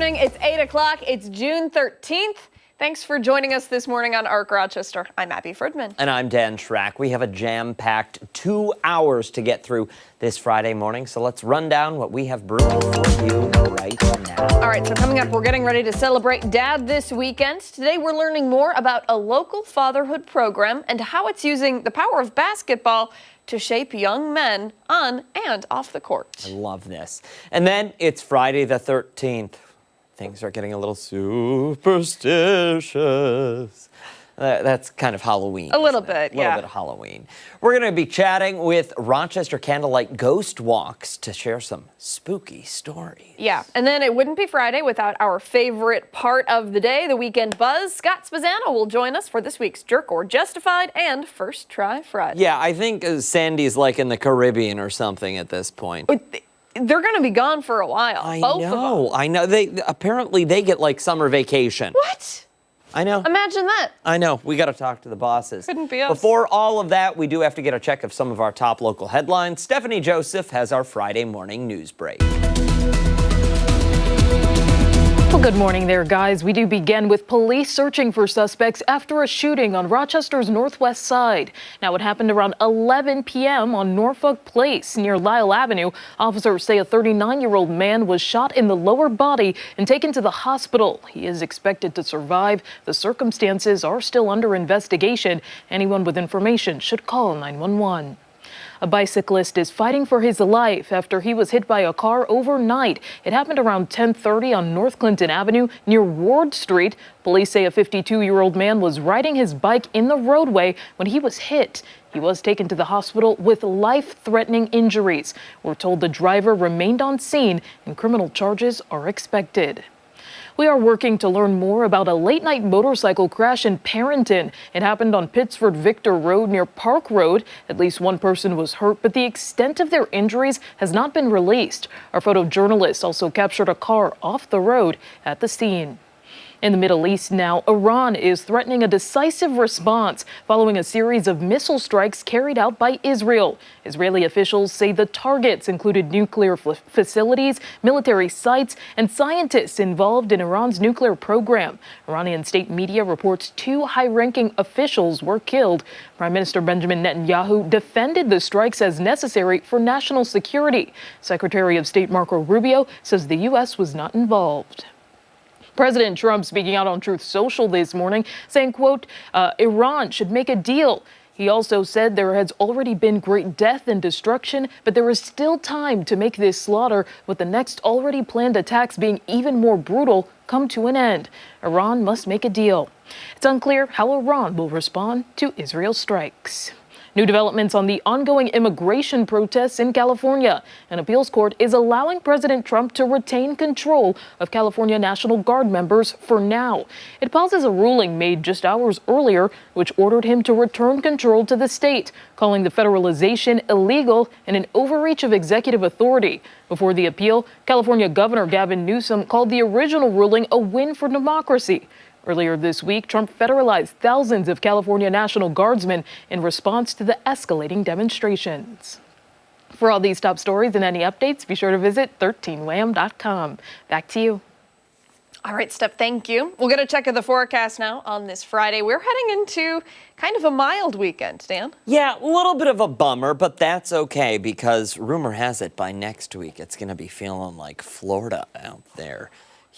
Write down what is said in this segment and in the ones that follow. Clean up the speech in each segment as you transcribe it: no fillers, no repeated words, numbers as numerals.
morning. It's 8 o'clock. It's June 13th. Thanks for joining us this morning on ARC Rochester. I'm Abi Fridmann. And I'm Dan Schrack. We have a jam-packed 2 hours to get through this Friday morning, so let's run down what we have brewing for you right now. All right, so coming up, we're getting ready to celebrate Dad this weekend. Today, we're learning more about a local fatherhood program and how it's using the power of basketball to shape young men on and off the court. I love this. And then it's Friday the 13th. Things are getting a little superstitious. That's kind of Halloween. A little bit, yeah. A little bit of Halloween. We're going to be chatting with Rochester Candlelight Ghost Walks to share some spooky stories. Yeah, and then it wouldn't be Friday without our favorite part of the day, the Weekend Buzz. Scott Spezzano will join us for this week's Jerk or Justified and First Try Friday. Yeah, I think Sandy's like in the Caribbean or something at this point. They're going to be gone for a while. I know. They get like summer vacation. What? I know. Imagine that. I know. We got to talk to the bosses. Couldn't be us. Before all of that, we do have to get a check of some of our top local headlines. Stephannie Joseph has our Friday morning news break. Well, good morning there, guys. We do begin with police searching for suspects after a shooting on Rochester's northwest side. Now, it happened around 11 p.m. on Norfolk Place near Lyle Avenue. Officers say a 39-year-old man was shot in the lower body and taken to the hospital. He is expected to survive. The circumstances are still under investigation. Anyone with information should call 911. A bicyclist is fighting for his life after he was hit by a car overnight. It happened around 10:30 on North Clinton Avenue near Ward Street. Police say a 52-year-old man was riding his bike in the roadway when he was hit. He was taken to the hospital with life-threatening injuries. We're told the driver remained on scene and criminal charges are expected. We are working to learn more about a late-night motorcycle crash in Parenton. It happened on Pittsford Victor Road near Park Road. At least one person was hurt, but the extent of their injuries has not been released. Our photojournalist also captured a car off the road at the scene. In the Middle East now, Iran is threatening a decisive response following a series of missile strikes carried out by Israel. Israeli officials say the targets included nuclear facilities, military sites, and scientists involved in Iran's nuclear program. Iranian state media reports 2 high-ranking officials were killed. Prime Minister Benjamin Netanyahu defended the strikes as necessary for national security. Secretary of State Marco Rubio says the U.S. was not involved. President Trump speaking out on Truth Social this morning, saying, quote, Iran should make a deal. He also said there has already been great death and destruction, but there is still time to make this slaughter, with the next already planned attacks being even more brutal, come to an end. Iran must make a deal. It's unclear how Iran will respond to Israel's strikes. New developments on the ongoing immigration protests in California. An appeals court is allowing President Trump to retain control of California National Guard members for now. It pauses a ruling made just hours earlier, which ordered him to return control to the state, calling the federalization illegal and an overreach of executive authority. Before the appeal, California Governor Gavin Newsom called the original ruling a win for democracy. Earlier this week, Trump federalized thousands of California National Guardsmen in response to the escalating demonstrations. For all these top stories and any updates, be sure to visit 13wham.com. Back to you. All right, Steph, thank you. We'll get a check of the forecast now on this Friday. We're heading into kind of a mild weekend, Dan. Yeah, a little bit of a bummer, but that's okay because rumor has it by next week it's going to be feeling like Florida out there.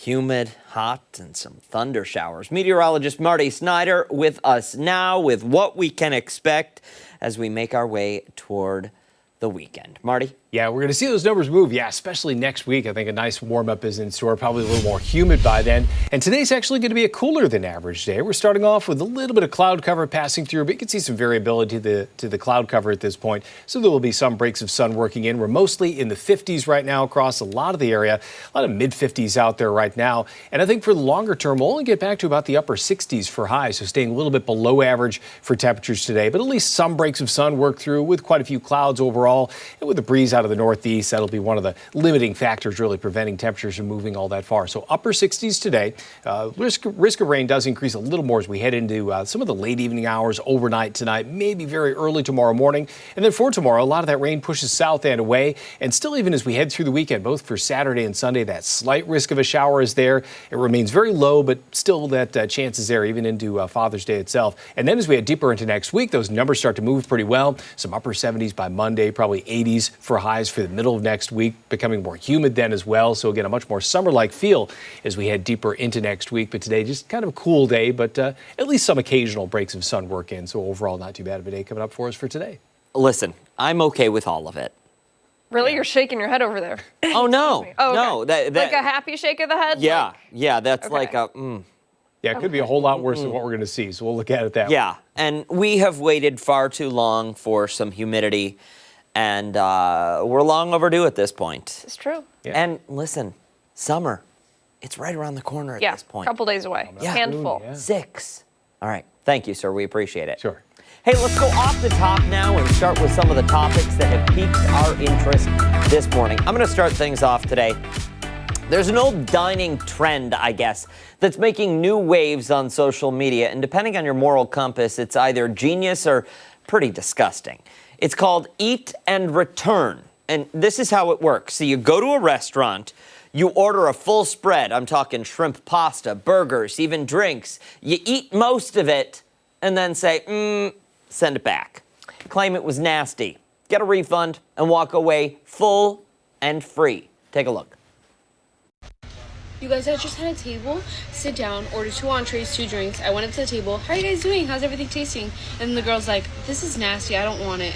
Humid, hot, and some thunder showers. Meteorologist Marty Snyder with us now with what we can expect as we make our way toward the weekend. Marty? Yeah, we're going to see those numbers move. Yeah, especially next week. I think a nice warm-up is in store, probably a little more humid by then. And today's actually going to be a cooler than average day. We're starting off with a little bit of cloud cover passing through, but you can see some variability to the cloud cover at this point. So there will be some breaks of sun working in. We're mostly in the 50s right now across a lot of the area, a lot of mid-50s out there right now. And I think for the longer term, we'll only get back to about the upper 60s for highs, so staying a little bit below average for temperatures today. But at least some breaks of sun work through with quite a few clouds overall. overall. And with the breeze out of the northeast, that'll be one of the limiting factors really preventing temperatures from moving all that far. So upper 60s today. Risk of rain does increase a little more as we head into some of the late evening hours overnight tonight, maybe very early tomorrow morning. And then for tomorrow, a lot of that rain pushes south and away. And still, even as we head through the weekend, both for Saturday and Sunday, that slight risk of a shower is there. It remains very low, but still that chance is there even into Father's Day itself. And then as we head deeper into next week, those numbers start to move pretty well. Some upper 70s by Monday, probably 80s for highs for the middle of next week, becoming more humid then as well. So again, a much more summer-like feel as we head deeper into next week. But today, just kind of a cool day, but at least some occasional breaks of sun work in. So overall, not too bad of a day coming up for us for today. Listen, I'm okay with all of it. Really? You're shaking your head over there. Oh, no. Oh, okay. No. That, like a happy shake of the head? Yeah. Like, Yeah, that's okay. like a... Yeah, it could be a whole lot worse than what we're going to see. So we'll look at it that way. Yeah, and we have waited far too long for some humidity, and we're long overdue at this point. It's true. Yeah. And listen, summer, it's right around the corner at this Yeah, a point. couple days away. Yeah. Handful. Yeah. 6. All right, thank you, sir. We appreciate it. Sure. Hey, let's go off the top now and start with some of the topics that have piqued our interest this morning. I'm going to start things off today. There's an old dining trend, I guess, that's making new waves on social media, and depending on your moral compass, it's either genius or pretty disgusting. It's called Eat and Return, and this is how it works. So you go to a restaurant, you order a full spread. I'm talking shrimp pasta, burgers, even drinks. You eat most of it, and then say, send it back. Claim it was nasty. Get a refund and walk away full and free. Take a look. You guys, I just had a table, sit down, order 2 entrees, 2 drinks. I went up to the table. How are you guys doing? How's everything tasting? And the girl's like, this is nasty. I don't want it.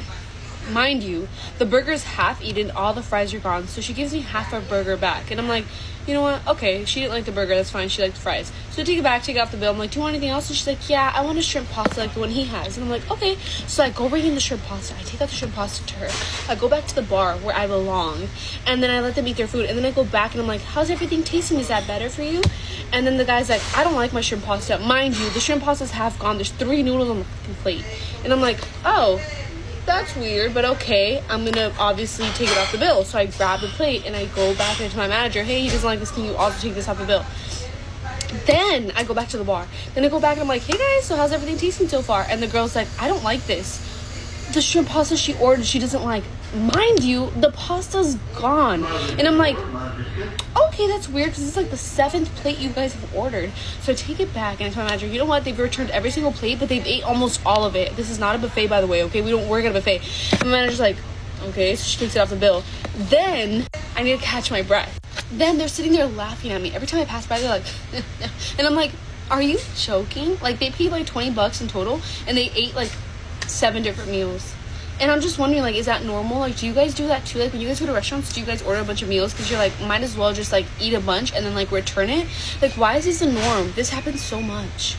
Mind you, the burger's half eaten, all the fries are gone, so she gives me half a burger back. And I'm like, you know what? Okay, she didn't like the burger, that's fine, she liked the fries. So I take it back, take it off the bill. I'm like, do you want anything else? And she's like, yeah, I want a shrimp pasta like the one he has. And I'm like, okay. So I go bring in the shrimp pasta. I take out the shrimp pasta to her. I go back to the bar where I belong. And then I let them eat their food. And then I go back and I'm like, how's everything tasting? Is that better for you? And then the guy's like, I don't like my shrimp pasta. Mind you, the shrimp pasta's half gone. There's 3 noodles on the fucking plate. And I'm like, oh, that's weird, but okay, I'm gonna obviously take it off the bill. So I grab the plate and I go back into my manager. Hey, he doesn't like this. Can you also take this off the bill? Then I go back to the bar. Then I go back and I'm like, hey guys, so how's everything tasting so far? And the girl's like, I don't like this. The shrimp pasta she ordered, she doesn't like. Mind you, the pasta's gone. And I'm like, okay, that's weird because it's like the 7th plate you guys have ordered. So I take it back and I tell my manager, you know what? They've returned every single plate, but they've ate almost all of it. This is not a buffet, by the way, okay? We don't work at a buffet. And my manager's like, okay, so she takes it off the bill. Then I need to catch my breath. Then they're sitting there laughing at me. Every time I pass by, they're like, and I'm like, are you joking? Like, they paid like $20 in total and they ate like 7 different meals. And I'm just wondering, like, is that normal? Like, do you guys do that too? Like, when you guys go to restaurants, do you guys order a bunch of meals? Because you're like, might as well just, like, eat a bunch and then, like, return it? Like, why is this the norm? This happens so much.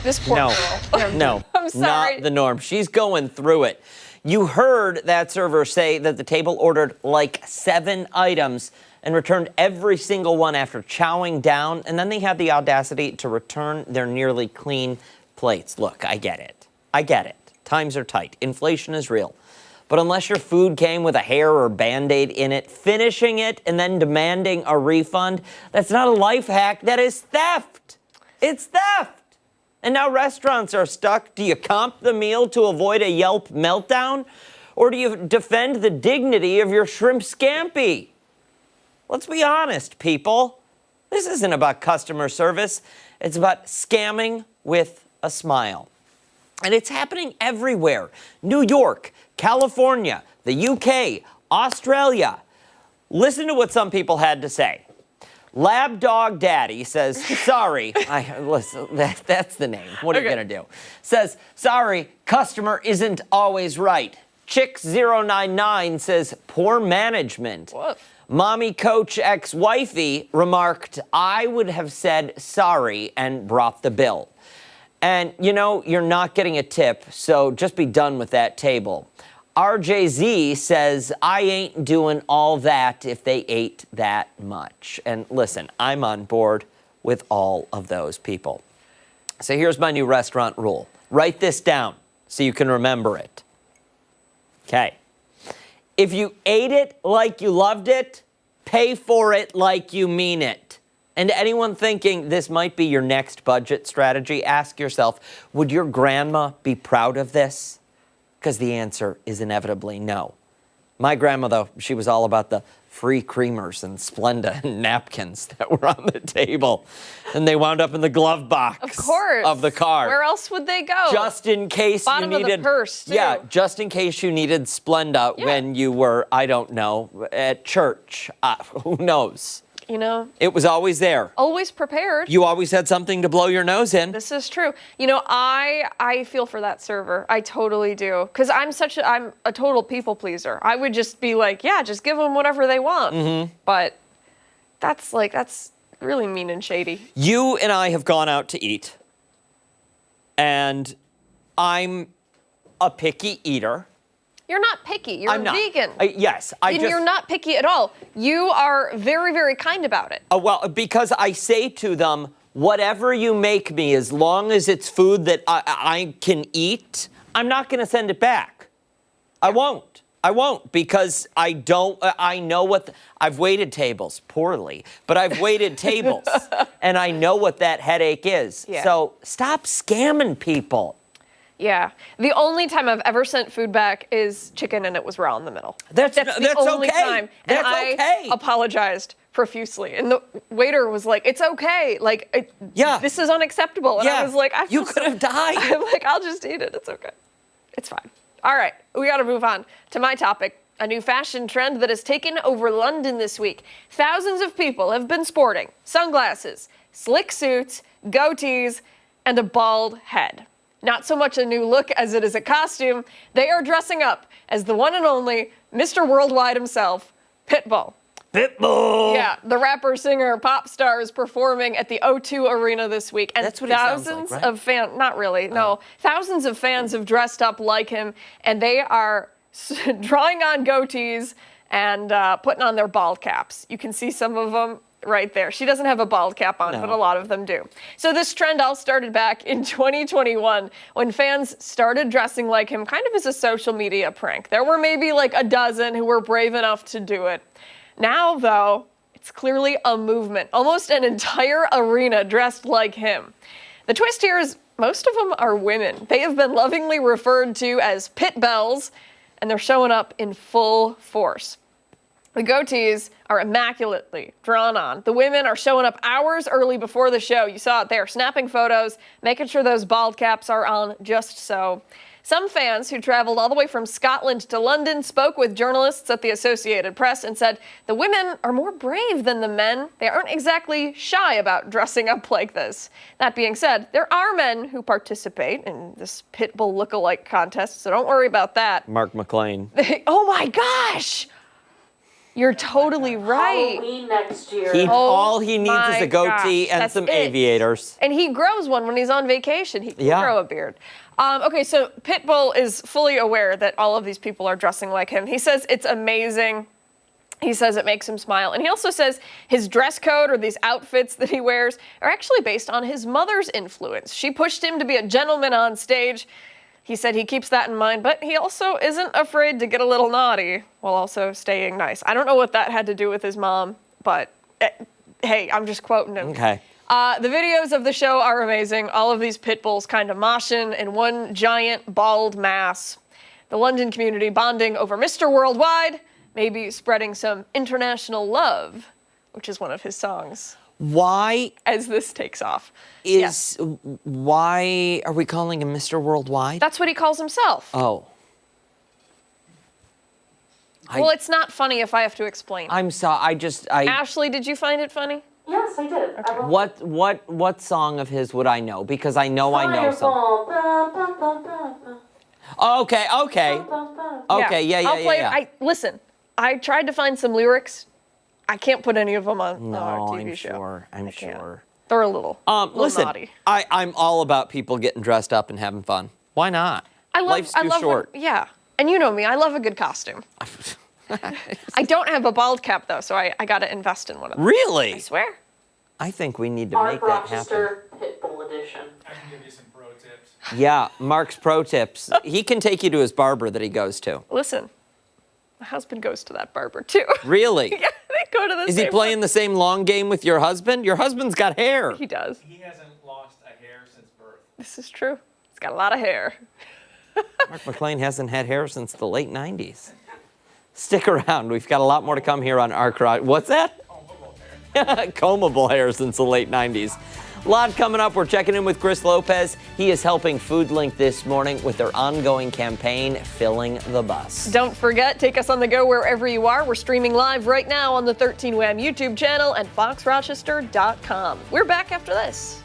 This poor girl. No, I'm sorry. not the norm. She's going through it. You heard that server say that the table ordered like 7 items and returned every single one after chowing down, and then they had the audacity to return their nearly clean plates. Look, I get it. I get it. Times are tight. Inflation is real. But unless your food came with a hair or Band-Aid in it, finishing it and then demanding a refund, that's not a life hack. That is theft. It's theft. And now restaurants are stuck. Do you comp the meal to avoid a Yelp meltdown? Or do you defend the dignity of your shrimp scampi? Let's be honest, people. This isn't about customer service. It's about scamming with a smile. And it's happening everywhere. New York, California, the UK, Australia. Listen to what some people had to say. Lab Dog Daddy says, sorry. Listen, that's the name. What are you going to do? Says, sorry, customer isn't always right. Chick099 says, poor management. Woof. Mommy Coach ex-wifey remarked, I would have said sorry and brought the bill. And, you know, you're not getting a tip, so just be done with that table. RJZ says, I ain't doing all that if they ate that much. And listen, I'm on board with all of those people. So here's my new restaurant rule. Write this down so you can remember it. Okay. If you ate it like you loved it, pay for it like you mean it. And to anyone thinking this might be your next budget strategy, ask yourself, would your grandma be proud of this? Because the answer is inevitably no. My grandma, though, she was all about the free creamers and Splenda and napkins that were on the table. And they wound up in the glove box Of course. of the car. Where else would they go? Just in case Bottom you of the needed... purse, too. Yeah, just in case you needed Splenda when you were, I don't know, at church. Who knows? You know, It was always there. always prepared. You always had something to blow your nose in. This is true. You know, I feel for that server. I totally do. Because I'm a total people pleaser. I would just be like, yeah, just give them whatever they want. Mm-hmm. But that's really mean and shady. You and I have gone out to eat, and I'm a picky eater. You're not picky. You're I'm not. vegan. Yes, I and just... you're not picky at all. You are very, very kind about it. Well, because I say to them, whatever you make me, as long as it's food that I can eat, I'm not going to send it back. I won't. I won't, because I know what, I've waited tables poorly, but I've waited tables, and I know what that headache is. Yeah. So stop scamming people. Yeah. The only time I've ever sent food back is chicken and it was raw in the middle. That's the only okay. time. That's and okay. I apologized profusely. And the waiter was like, it's okay. Like, this is unacceptable. And I was like, you could have died. I'm like, I'll just eat it. It's okay. It's fine. All right. We got to move on to my topic. A new fashion trend that has taken over London this week. Thousands of people have been sporting sunglasses, slick suits, goatees, and a bald head. Not so much a new look as it is a costume. They are dressing up as the one and only Mr. Worldwide himself, Pitbull. Pitbull. Yeah, the rapper, singer, pop star is performing at the O2 Arena this week. And That's what he sounds thousands like, right? of fans, not really, no. Thousands of fans have dressed up like him, and they are drawing on goatees and putting on their bald caps. You can see some of them right there. She doesn't have a bald cap on, but a lot of them do. So this trend all started back in 2021 when fans started dressing like him kind of as a social media prank. There were maybe like a dozen who were brave enough to do it. Now, though, it's clearly a movement. Almost an entire arena dressed like him. The twist here is most of them are women. They have been lovingly referred to as pit bells, and they're showing up in full force. The goatees are immaculately drawn on. The women are showing up hours early before the show. You saw it there, snapping photos, making sure those bald caps are on just so. Some fans who traveled all the way from Scotland to London spoke with journalists at the Associated Press and said the women are more brave than the men. They aren't exactly shy about dressing up like this. That being said, there are men who participate in this Pitbull look-alike contest, so don't worry about that. Mark McLean. Oh my gosh! You're totally right. Halloween next year. All he needs is my a goatee gosh, and that's some it. aviators. And he grows one when he's on vacation. He can grow a beard. Okay, so Pitbull is fully aware that all of these people are dressing like him. He says it's amazing. He says it makes him smile. And he also says his dress code or these outfits that he wears are actually based on his mother's influence. She pushed him to be a gentleman on stage. He said he keeps that in mind, but he also isn't afraid to get a little naughty while also staying nice. I don't know what that had to do with his mom, but hey, I'm just quoting him. Okay. The videos of the show are amazing. All of these pit bulls kind of moshing in one giant bald mass. The London community bonding over Mr. Worldwide, maybe spreading some international love, which is one of his songs. Why As this takes off. why are we calling him Mr. Worldwide? That's what he calls himself. Oh. Well, it's not funny if I have to explain. I'm sorry. Ashley, did you find it funny? Yes, I did. Okay. What song of his would I know? Because I know some. Okay. Okay. Yeah. I'll play it. Listen, I tried to find some lyrics. I can't put any of them on our TV show. I'm sure. They're a little listen, naughty. I'm all about people getting dressed up and having fun. Why not? Life's too short. Yeah. And you know me, I love a good costume. I don't have a bald cap, though, so I got to invest in one of them. Really? I swear. I think we need to make that happen. Rochester Pitbull edition. I can give you some pro tips. Yeah, Mark's pro tips. He can take you to his barber that he goes to. Listen, My husband goes to that barber too. Really? Yeah, they go to the Is same he playing the same long game with your husband? Your husband's got hair. He does. He hasn't lost a hair since birth. This is true. He's got a lot of hair. Mark McLean hasn't had hair since the late 90s. Stick around. We've got a lot more to come here on our garage. What's that? Combable hair since the late 90s. A lot coming up. We're checking in with Chris Lopez. He is helping Foodlink this morning with their ongoing campaign, Filling the Bus. Don't forget, take us on the go wherever you are. We're streaming live right now on the 13 Wham YouTube channel and foxrochester.com. We're back after this.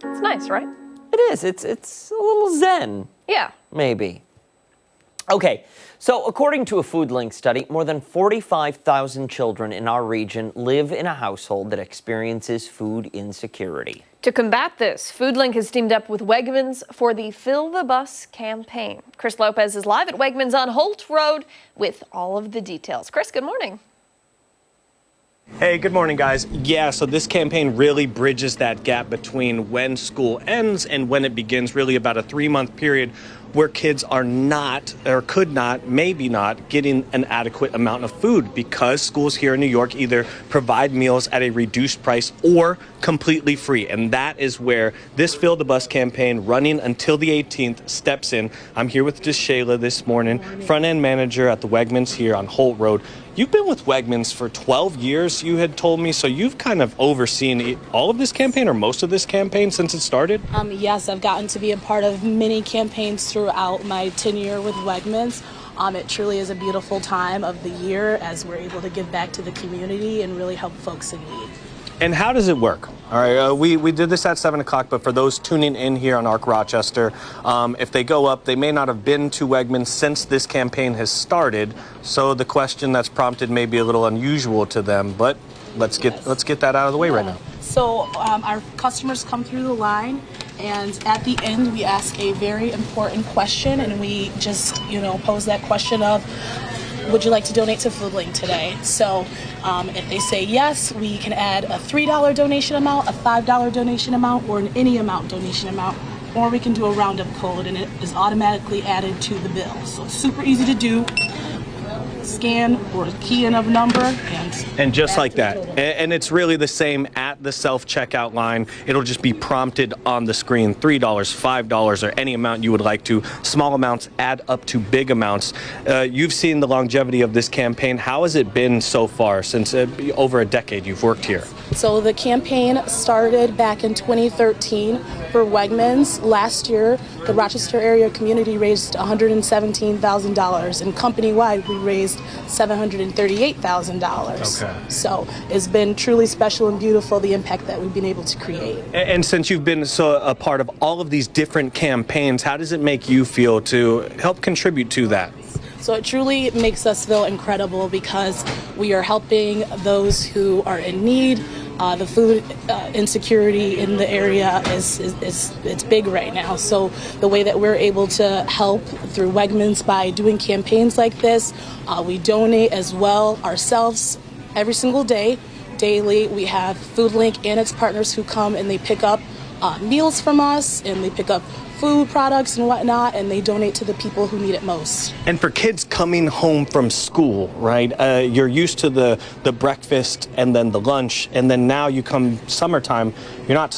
It's nice, right? It is. It's a little zen, Yeah. maybe. Okay, so according to a Foodlink study, more than 45,000 children in our region live in a household that experiences food insecurity. To combat this, Foodlink has teamed up with Wegmans for the Fill the Bus campaign. Chris Lopez is live at Wegmans on Holt Road with all of the details. Chris, good morning. Hey, good morning, guys. Yeah, so this campaign really bridges that gap between when school ends and when it begins, really about a 3-month period where kids are not, or could not, maybe not, getting an adequate amount of food because schools here in New York either provide meals at a reduced price or completely free. And that is where this Fill the Bus campaign, running until the 18th, steps in. I'm here with Dechalais this morning, front-end manager at the Wegmans here on Holt Road. You've been with Wegmans for 12 years, you had told me, so you've kind of overseen all of this campaign or most of this campaign since it started? Yes, I've gotten to be a part of many campaigns throughout my tenure with Wegmans. It truly is a beautiful time of the year as we're able to give back to the community and really help folks in need. And how does it work? All right, we did this at 7 o'clock, but for those tuning in here on Arc Rochester, if they go up, they may not have been to Wegmans since this campaign has started. So the question that's prompted may be a little unusual to them, but let's get that out of the way right now. So our customers come through the line, and at the end we ask a very important question, and we just pose that question of, would you like to donate to Foodlink today? So if they say yes, we can add a $3 donation amount, a $5 donation amount, or an any amount donation amount, or we can do a roundup code and it is automatically added to the bill. So it's super easy to do. scan or key in a number, And just like that. And it's really the same at the self-checkout line. It'll just be prompted on the screen, $3, $5, or any amount you would like to. Small amounts add up to big amounts. You've seen the longevity of this campaign. How has it been so far since over a decade you've worked here? So the campaign started back in 2013 for Wegmans. Last year, the Rochester area community raised $117,000, and company-wide we raised $738,000. Okay. So it's been truly special and beautiful, the impact that we've been able to create. And since you've been a part of all of these different campaigns, how does it make you feel to help contribute to that? So it truly makes us feel incredible because we are helping those who are in need. The food insecurity in the area is big right now. So the way that we're able to help through Wegmans by doing campaigns like this, we donate as well ourselves every single day. Daily, we have Foodlink and its partners who come and they pick up meals from us, and they pick up food products and whatnot, and they donate to the people who need it most. And for kids coming home from school, right? You're used to the breakfast and then the lunch, and then now you come summertime, you're not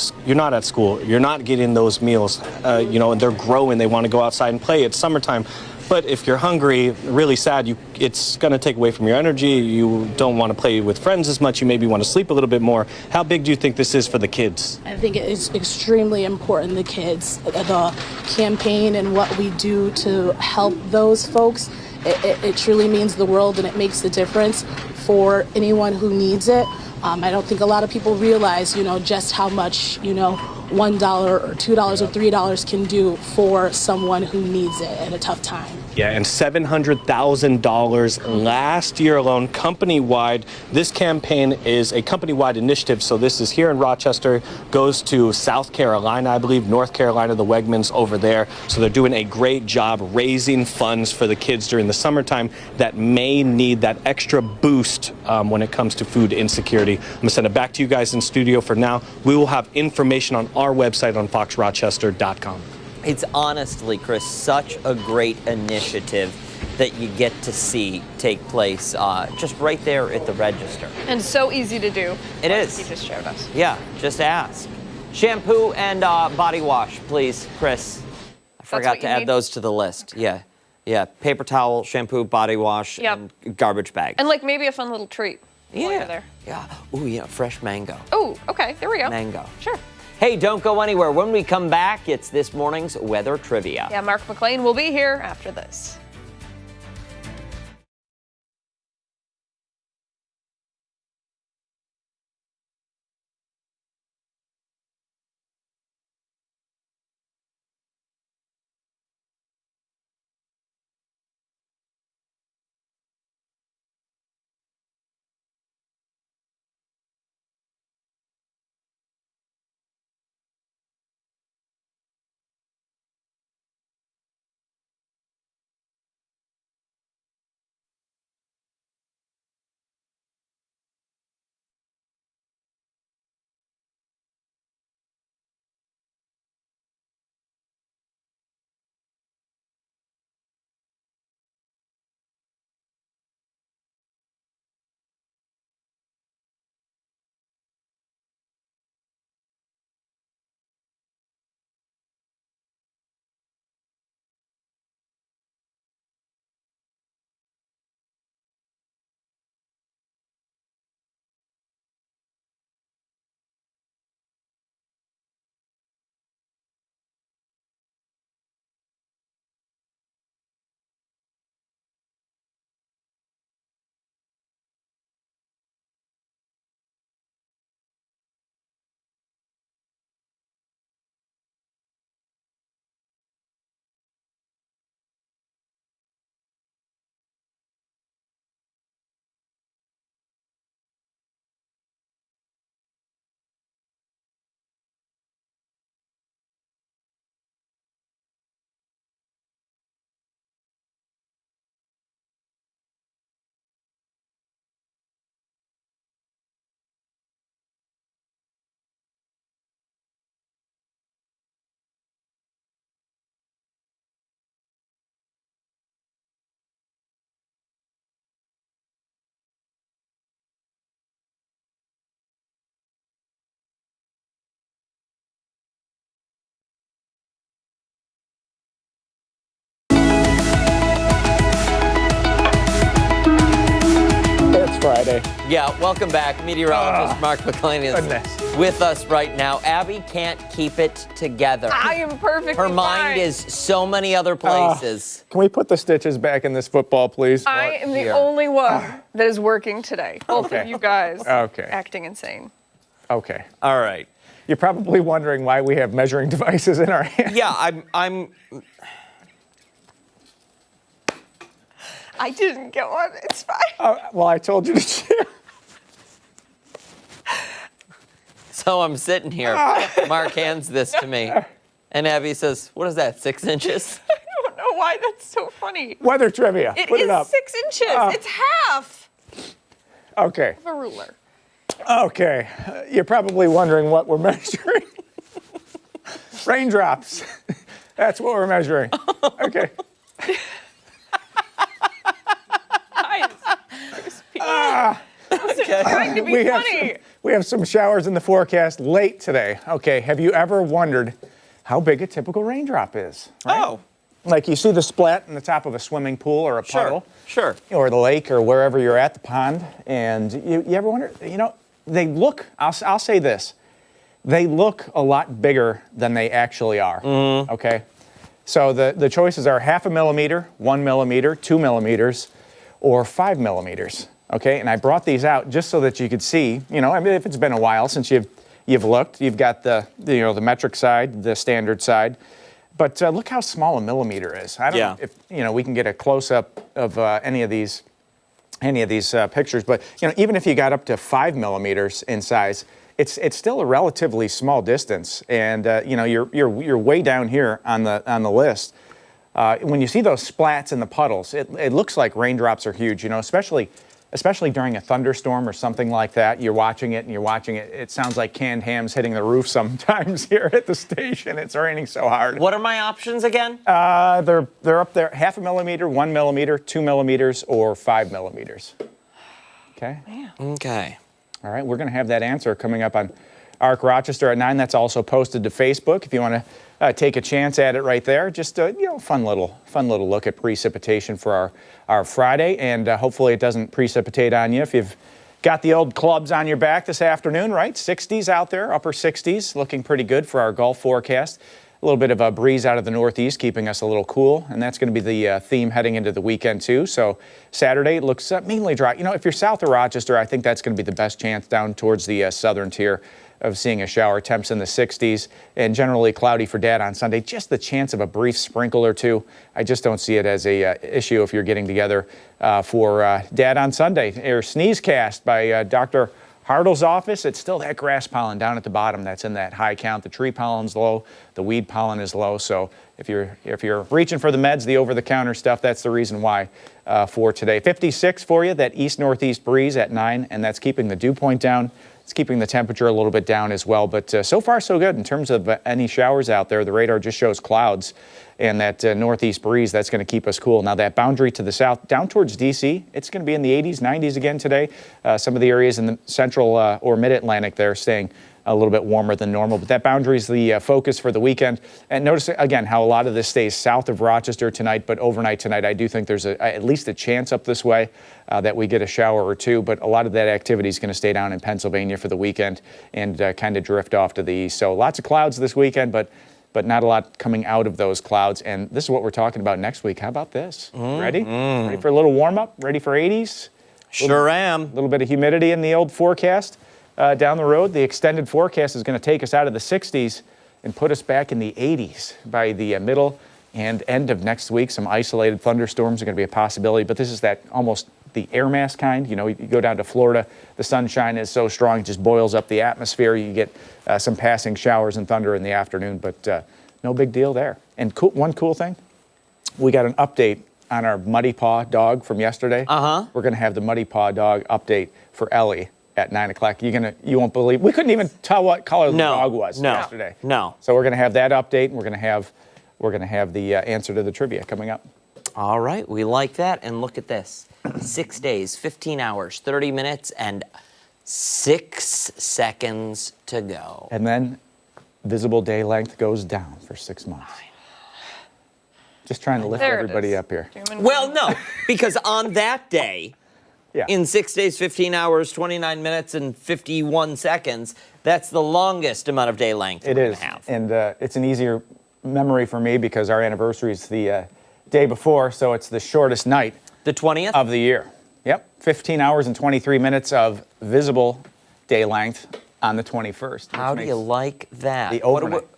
at school, you're not getting those meals, and they're growing, they want to go outside and play. It's summertime. But if you're hungry, really sad, it's going to take away from your energy. You don't want to play with friends as much. You maybe want to sleep a little bit more. How big do you think this is for the kids? I think it is extremely important, the kids, the campaign and what we do to help those folks. It truly means the world, and it makes a difference for anyone who needs it. I don't think a lot of people realize, just how much, $1 or $2 or $3 can do for someone who needs it at a tough time. Yeah, and $700,000 last year alone, company-wide. This campaign is a company-wide initiative, so this is here in Rochester, goes to South Carolina, I believe, North Carolina, the Wegmans over there. So they're doing a great job raising funds for the kids during the summertime that may need that extra boost when it comes to food insecurity. I'm going to send it back to you guys in studio for now. We will have information on our website on foxrochester.com. It's honestly, Chris, such a great initiative that you get to see take place just right there at the register. And so easy to do. It is. He just showed us. Yeah, just ask. Shampoo and body wash, please, Chris. I forgot what to you add need? those to the list. Yeah. Paper towel, shampoo, body wash, Yep. and garbage bag. And maybe a fun little treat while you're there. Yeah. Ooh, yeah, fresh mango. Oh, okay. There we go. Mango. Sure. Hey, don't go anywhere. When we come back, it's this morning's weather trivia. Yeah, Mark McLean will be here after this. okay? Yeah, welcome back. Meteorologist Mark McLean is goodness. with us right now. Abby can't keep it together. I am perfectly Her mind fine. is so many other places. Can we put the stitches back in this football, please? I am the Here. only one that is working today. Both Okay. of you guys Okay. acting insane. Okay. All right. You're probably wondering why we have measuring devices in our hands. Yeah, I'm I didn't get one. It's fine. Well, I told you to share. So I'm sitting here. Mark hands this to me. And Abby says, what is that, 6 inches? I don't know why that's so funny. Weather trivia. It Put is it up. 6 inches. It's half Okay. of a ruler. Okay. You're probably wondering what we're measuring. Raindrops. That's what we're measuring. Okay. Trying to be funny. We have some showers in the forecast late today. Okay. Have you ever wondered how big a typical raindrop is? Right? Oh, Like you see the splat in the top of a swimming pool or a puddle. sure. Or the lake or wherever you're at, the pond, and you ever wonder, they look, I'll say this, they look a lot bigger than they actually are, okay? So the choices are 0.5 millimeter, 1 millimeter, 2 millimeters, or 5 millimeters, okay? And I brought these out just so that you could see, if it's been a while since you've looked, you've got the metric side, the standard side. But look how small a millimeter is. I don't know if we can get a close-up of any of these pictures. But even if you got up to 5 millimeters in size, it's still a relatively small distance. And you're way down here on the list. When you see those splats in the puddles, it looks like raindrops are huge. Especially during a thunderstorm or something like that. You're watching it. It sounds like canned hams hitting the roof sometimes here at the station. It's raining so hard. What are my options again? They're up there. 0.5 millimeter, 1 millimeter, 2 millimeters, or 5 millimeters. Okay. Okay. All right. We're going to have that answer coming up on ARC Rochester at 9. That's also posted to Facebook if you want to take a chance at it right there. Just a fun little look at precipitation for our Friday, and hopefully it doesn't precipitate on you if you've got the old clubs on your back this afternoon, right? 60s out there, upper 60s, looking pretty good for our Gulf forecast. A little bit of a breeze out of the northeast, keeping us a little cool, and that's going to be the theme heading into the weekend too. So Saturday it looks mainly dry. If you're south of Rochester, I think that's going to be the best chance down towards the southern tier of seeing a shower. Temps in the 60s and generally cloudy for Dad on Sunday. Just the chance of a brief sprinkle or two. I just don't see it as a issue if you're getting together for Dad on Sunday. Or sneeze cast by Dr. Hartle's office. It's still that grass pollen down at the bottom that's in that high count. The tree pollen's low, the weed pollen is low. So if you're reaching for the meds, the over-the-counter stuff, that's the reason why for today. 56 for you, that east-northeast breeze at 9, and that's keeping the dew point down. It's keeping the temperature a little bit down as well, but so far so good in terms of any showers out there. The radar just shows clouds, and that northeast breeze, that's going to keep us cool. Now that boundary to the south, down towards D.C., it's going to be in the 80s, 90s again today. Some of the areas in the central or mid-Atlantic there staying a little bit warmer than normal, but that boundary is the focus for the weekend. And notice again how a lot of this stays south of Rochester tonight, but overnight tonight I do think there's at least a chance up this way that we get a shower or two, but a lot of that activity is going to stay down in Pennsylvania for the weekend and kind of drift off to the east. So lots of clouds this weekend, but not a lot coming out of those clouds. And this is what we're talking about next week. How about this? Ready? Ready for a little warm up? Ready for 80s? Sure am. A little bit of humidity in the old forecast. Down the road, the extended forecast is going to take us out of the 60s and put us back in the 80s by the middle and end of next week. Some isolated thunderstorms are going to be a possibility, but this is that almost the air mass kind. You go down to Florida, the sunshine is so strong it just boils up the atmosphere. You get some passing showers and thunder in the afternoon, but no big deal there. And one cool thing, we got an update on our Muddy Paw dog from yesterday. We're going to have the Muddy Paw dog update for Ellie at 9 o'clock. You won't believe, we couldn't even tell what color the dog was yesterday. No. So we're going to have that update, and we're going to have the answer to the trivia coming up. All right, we like that. And look at this. 6 days, 15 hours, 30 minutes, and 6 seconds to go. And then visible day length goes down for 6 months. Just trying to lift everybody up here. Well, no, because on that day, Yeah. In 6 days, 15 hours, 29 minutes, and 51 seconds, that's the longest amount of day length It we're is, gonna have. and it's an easier memory for me because our anniversary is the day before, so it's the shortest night The 20th? of the year. Yep, 15 hours and 23 minutes of visible day length on the 21st. How do you like that? The What do overnight?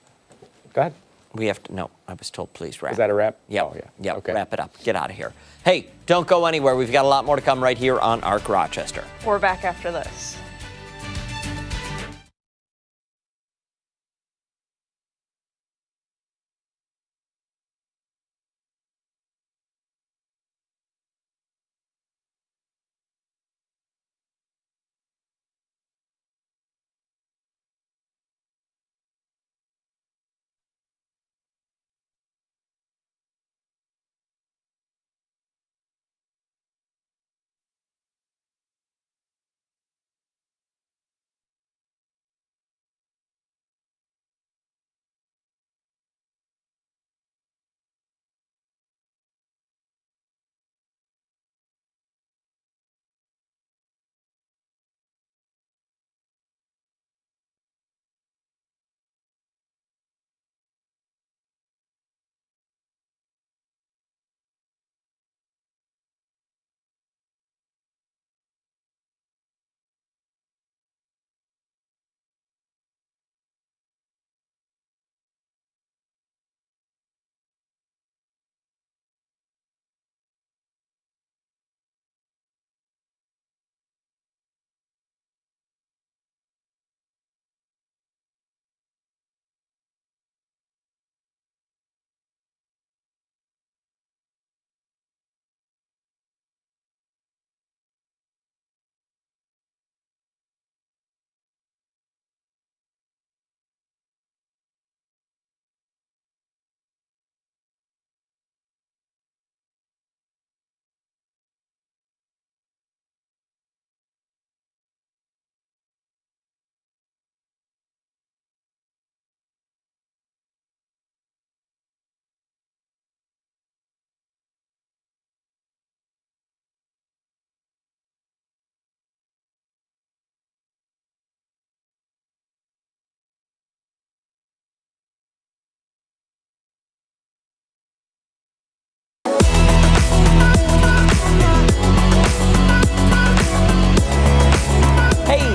Go ahead. we have to, no, I was told please wrap. Is that a wrap? Yep. Oh, yeah. Yep. Okay. Wrap it up. Get out of here. Hey, don't go anywhere. We've got a lot more to come right here on ARC Rochester. We're back after this.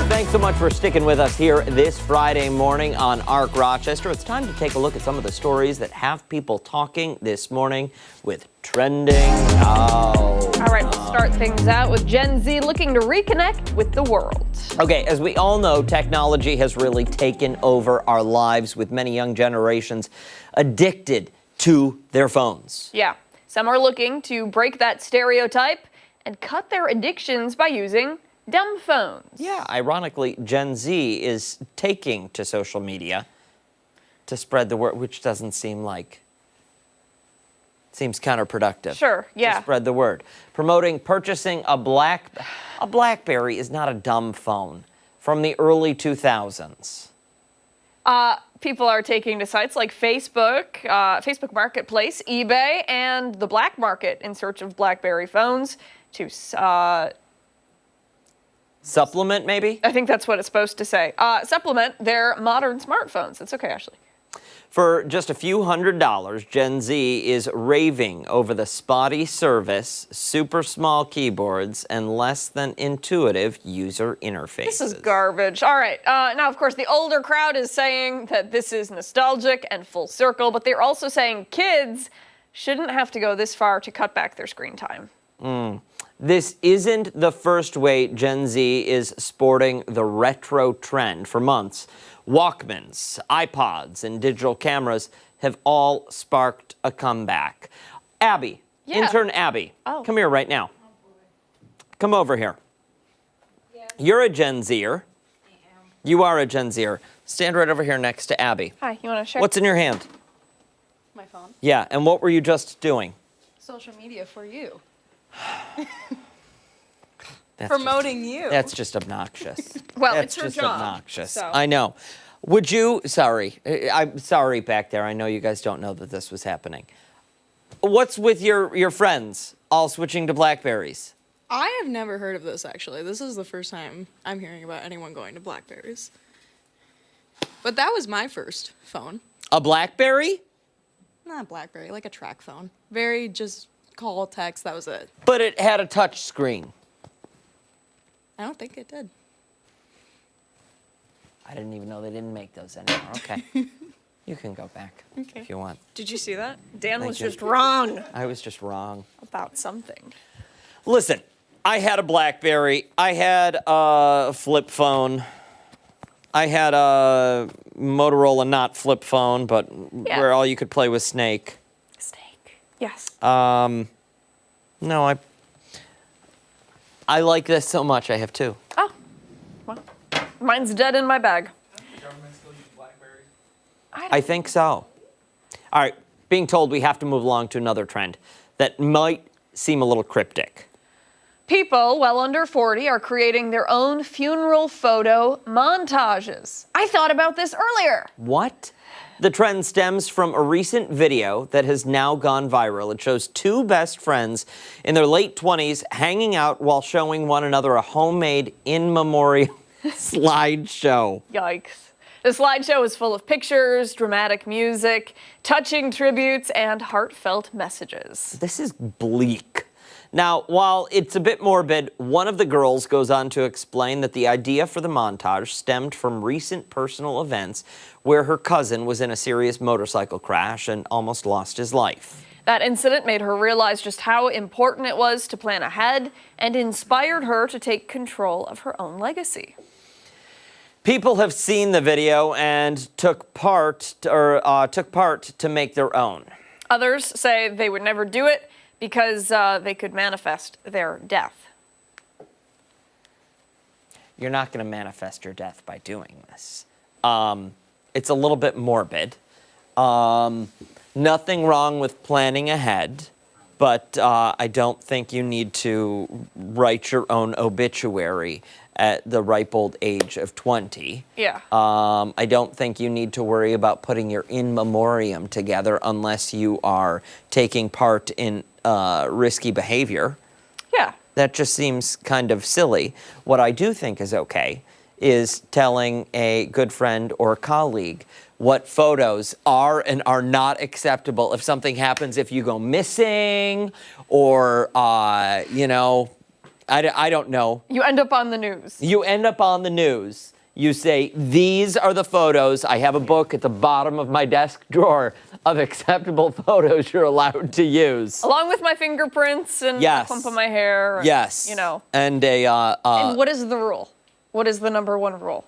Thanks so much for sticking with us here this Friday morning on ARC Rochester. It's time to take a look at some of the stories that have people talking this morning with trending. All right, we'll start things out with Gen Z looking to reconnect with the world. Okay, as we all know, technology has really taken over our lives, with many young generations addicted to their phones. Yeah, some are looking to break that stereotype and cut their addictions by using dumb phones. Yeah, ironically, Gen Z is taking to social media to spread the word, which doesn't seem like, seems counterproductive. Sure, yeah. To spread the word. Promoting purchasing a BlackBerry is not a dumb phone from the early 2000s. People are taking to sites like Facebook, Facebook Marketplace, eBay, and the black market in search of BlackBerry phones to supplement, maybe? I think that's what it's supposed to say. Supplement their modern smartphones. That's okay, Ashley. For just a few $100s, Gen Z is raving over the spotty service, super small keyboards, and less than intuitive user interfaces. This is garbage. All right. Now, of course, the older crowd is saying that this is nostalgic and full circle, but they're also saying kids shouldn't have to go this far to cut back their screen time. This isn't the first way Gen Z is sporting the retro trend. For months, Walkmans, iPods, and digital cameras have all sparked a comeback. Abby, intern Abby, come here right now. Come over here. You're a Gen Zer. You are a Gen Zer. Stand right over here next to Abby. Hi, you want to share? What's in your hand? My phone. Yeah, and what were you just doing? Social media for you. That's Promoting you. That's just obnoxious. Well, That's it's her just job, obnoxious. so. I know. Would you, I'm sorry back there. I know you guys don't know that this was happening. What's with your friends all switching to Blackberries? I have never heard of this, actually. This is the first time I'm hearing about anyone going to Blackberries. But that was my first phone. A BlackBerry? Not Blackberry, like a track phone. Very just call, text, that was it. But it had a touch screen. I don't think it did. I didn't even know they didn't make those anymore. Okay. You can go back if you want. Did you see that? Dan was you. just wrong I was just wrong. about something. Listen, I had a BlackBerry. I had a flip phone. I had a Motorola, not flip phone, but where all you could play was Snake. Snake. Yes. No, I like this so much. I have two. Oh. Well, mine's dead in my bag. The government still use Blackberries? I think so. All right, being told we have to move along to another trend that might seem a little cryptic. People well under 40 are creating their own funeral photo montages. I thought about this earlier. What? The trend stems from a recent video that has now gone viral. It shows two best friends in their late 20s hanging out while showing one another a homemade in memoriam slideshow. Yikes. The slideshow is full of pictures, dramatic music, touching tributes, and heartfelt messages. This is bleak. Now, while it's a bit morbid, one of the girls goes on to explain that the idea for the montage stemmed from recent personal events where her cousin was in a serious motorcycle crash and almost lost his life. That incident made her realize just how important it was to plan ahead and inspired her to take control of her own legacy. People have seen the video and took part to make their own. Others say they would never do it because they could manifest their death. You're not going to manifest your death by doing this. It's a little bit morbid. Nothing wrong with planning ahead, but I don't think you need to write your own obituary at the ripe old age of 20. Yeah. I don't think you need to worry about putting your in memoriam together unless you are taking part in risky behavior. Yeah. That just seems kind of silly. What I do think is okay is telling a good friend or colleague what photos are and are not acceptable if something happens, if you go missing or, I don't know. You end up on the news. You end up on the news. You say, these are the photos. I have a book at the bottom of my desk drawer of acceptable photos you're allowed to use. Along with my fingerprints and a clump of my hair. And, Yes. And and what is the rule? What is the number one rule?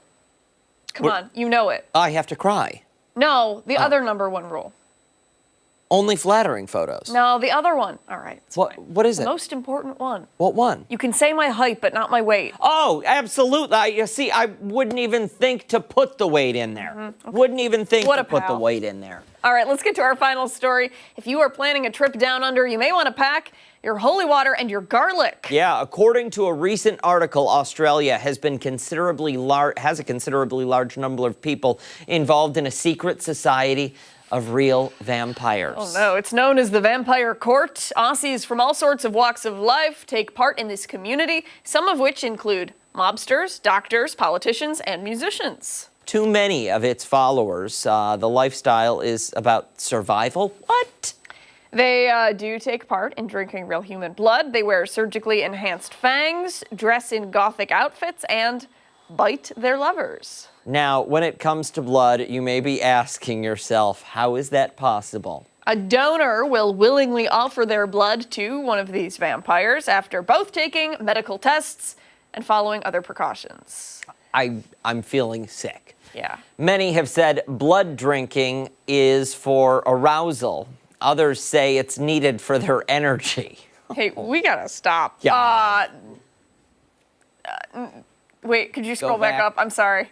Come on, you know it. I have to cry. No, the other number one rule. Only flattering photos. No, the other one. All right. What is The it? most important one. What one? You can say my height, but not my weight. Oh, absolutely. You see, I wouldn't even think to put the weight in there. Okay. Wouldn't even think What to a put the pal. weight in there. All right, let's get to our final story. If you are planning a trip down under, you may want to pack your holy water and your garlic. Yeah, according to a recent article, Australia has a considerably large number of people involved in a secret society of real vampires. Oh no, it's known as the Vampire Court. Aussies from all sorts of walks of life take part in this community, some of which include mobsters, doctors, politicians, and musicians. Too many of its followers, the lifestyle is about survival. What? They do take part in drinking real human blood. They wear surgically enhanced fangs, dress in gothic outfits, and bite their lovers. Now, when it comes to blood, you may be asking yourself, how is that possible? A donor will willingly offer their blood to one of these vampires after both taking medical tests and following other precautions. I'm feeling sick. Yeah. Many have said blood drinking is for arousal. Others say it's needed for their energy. Hey, we gotta stop. Yeah. Wait, could you scroll back back. up? I'm sorry.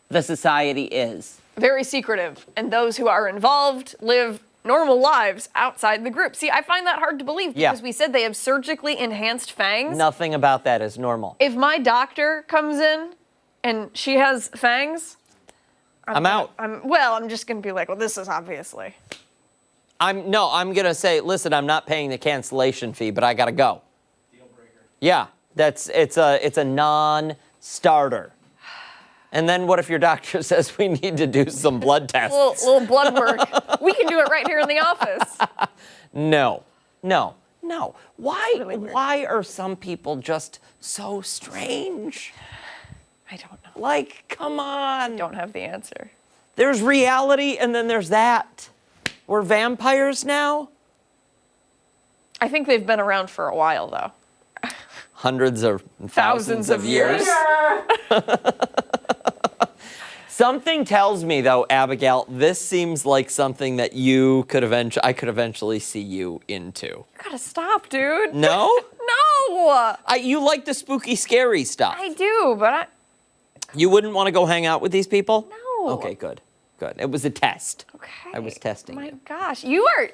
The society is. Very secretive, and those who are involved live normal lives outside the group. See, I find that hard to believe because we said they have surgically enhanced fangs. Nothing about that is normal. If my doctor comes in and she has fangs, I'm out. I'm just gonna be like, well, this is obviously. I'm gonna say, listen, I'm not paying the cancellation fee, but I gotta go. Yeah, it's a non-starter. And then what if your doctor says we need to do some blood tests? little blood work. We can do it right here in the office. No. Why are some people just so strange? I don't know. Like, come on. Don't have the answer. There's reality and then there's that. We're vampires now? I think they've been around for a while, though. Hundreds or thousands of years. Something tells me, though, Abigail, this seems like something that I could eventually see you into. You gotta stop, dude. No? No! You like the spooky, scary stuff. I do, but You wouldn't want to go hang out with these people? No. Okay, good. It was a test. Okay. I was testing My you. gosh, you are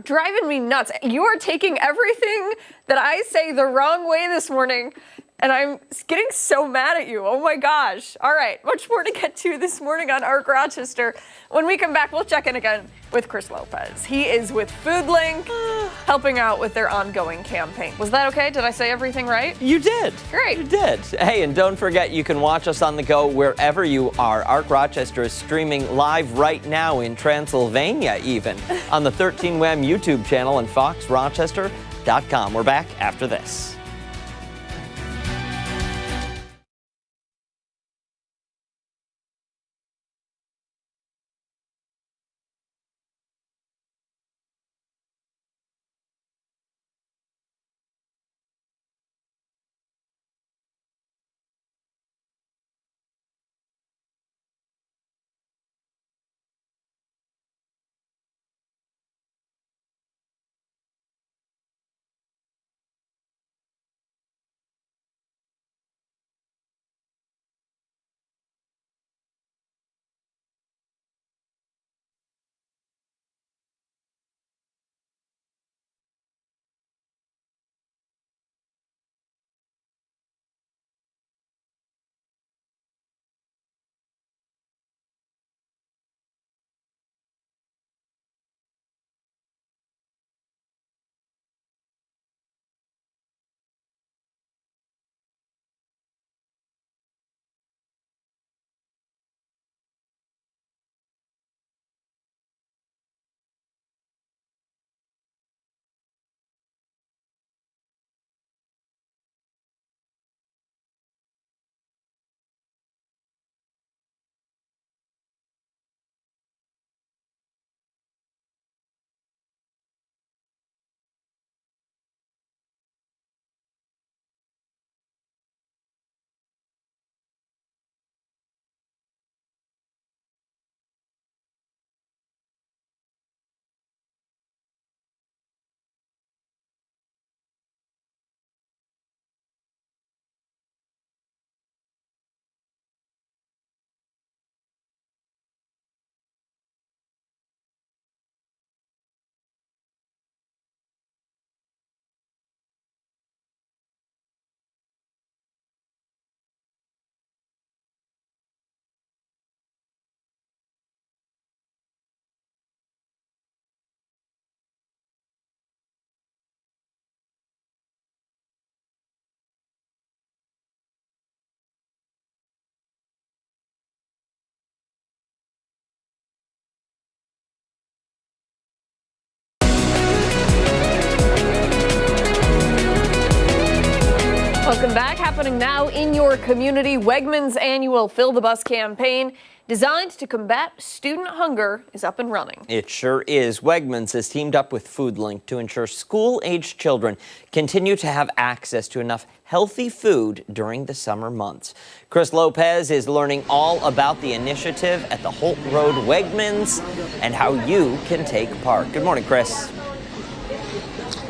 driving me nuts. You are taking everything that I say the wrong way this morning, and I'm getting so mad at you. Oh my gosh. All right, much more to get to this morning on Arc Rochester. When we come back, we'll check in again with Chris Lopez. He is with Foodlink, helping out with their ongoing campaign. Was that okay? Did I say everything right? You did. Great. You did. Hey, and don't forget, you can watch us on the go wherever you are. Arc Rochester is streaming live right now in Transylvania, even, on the 13 WHAM YouTube channel and foxrochester.com. We're back after this. Welcome back. Happening now in your community, Wegmans' annual Fill the Bus campaign, designed to combat student hunger, is up and running. It sure is. Wegmans has teamed up with Foodlink to ensure school-aged children continue to have access to enough healthy food during the summer months. Chris Lopez is learning all about the initiative at the Holt Road Wegmans and how you can take part. Good morning, Chris.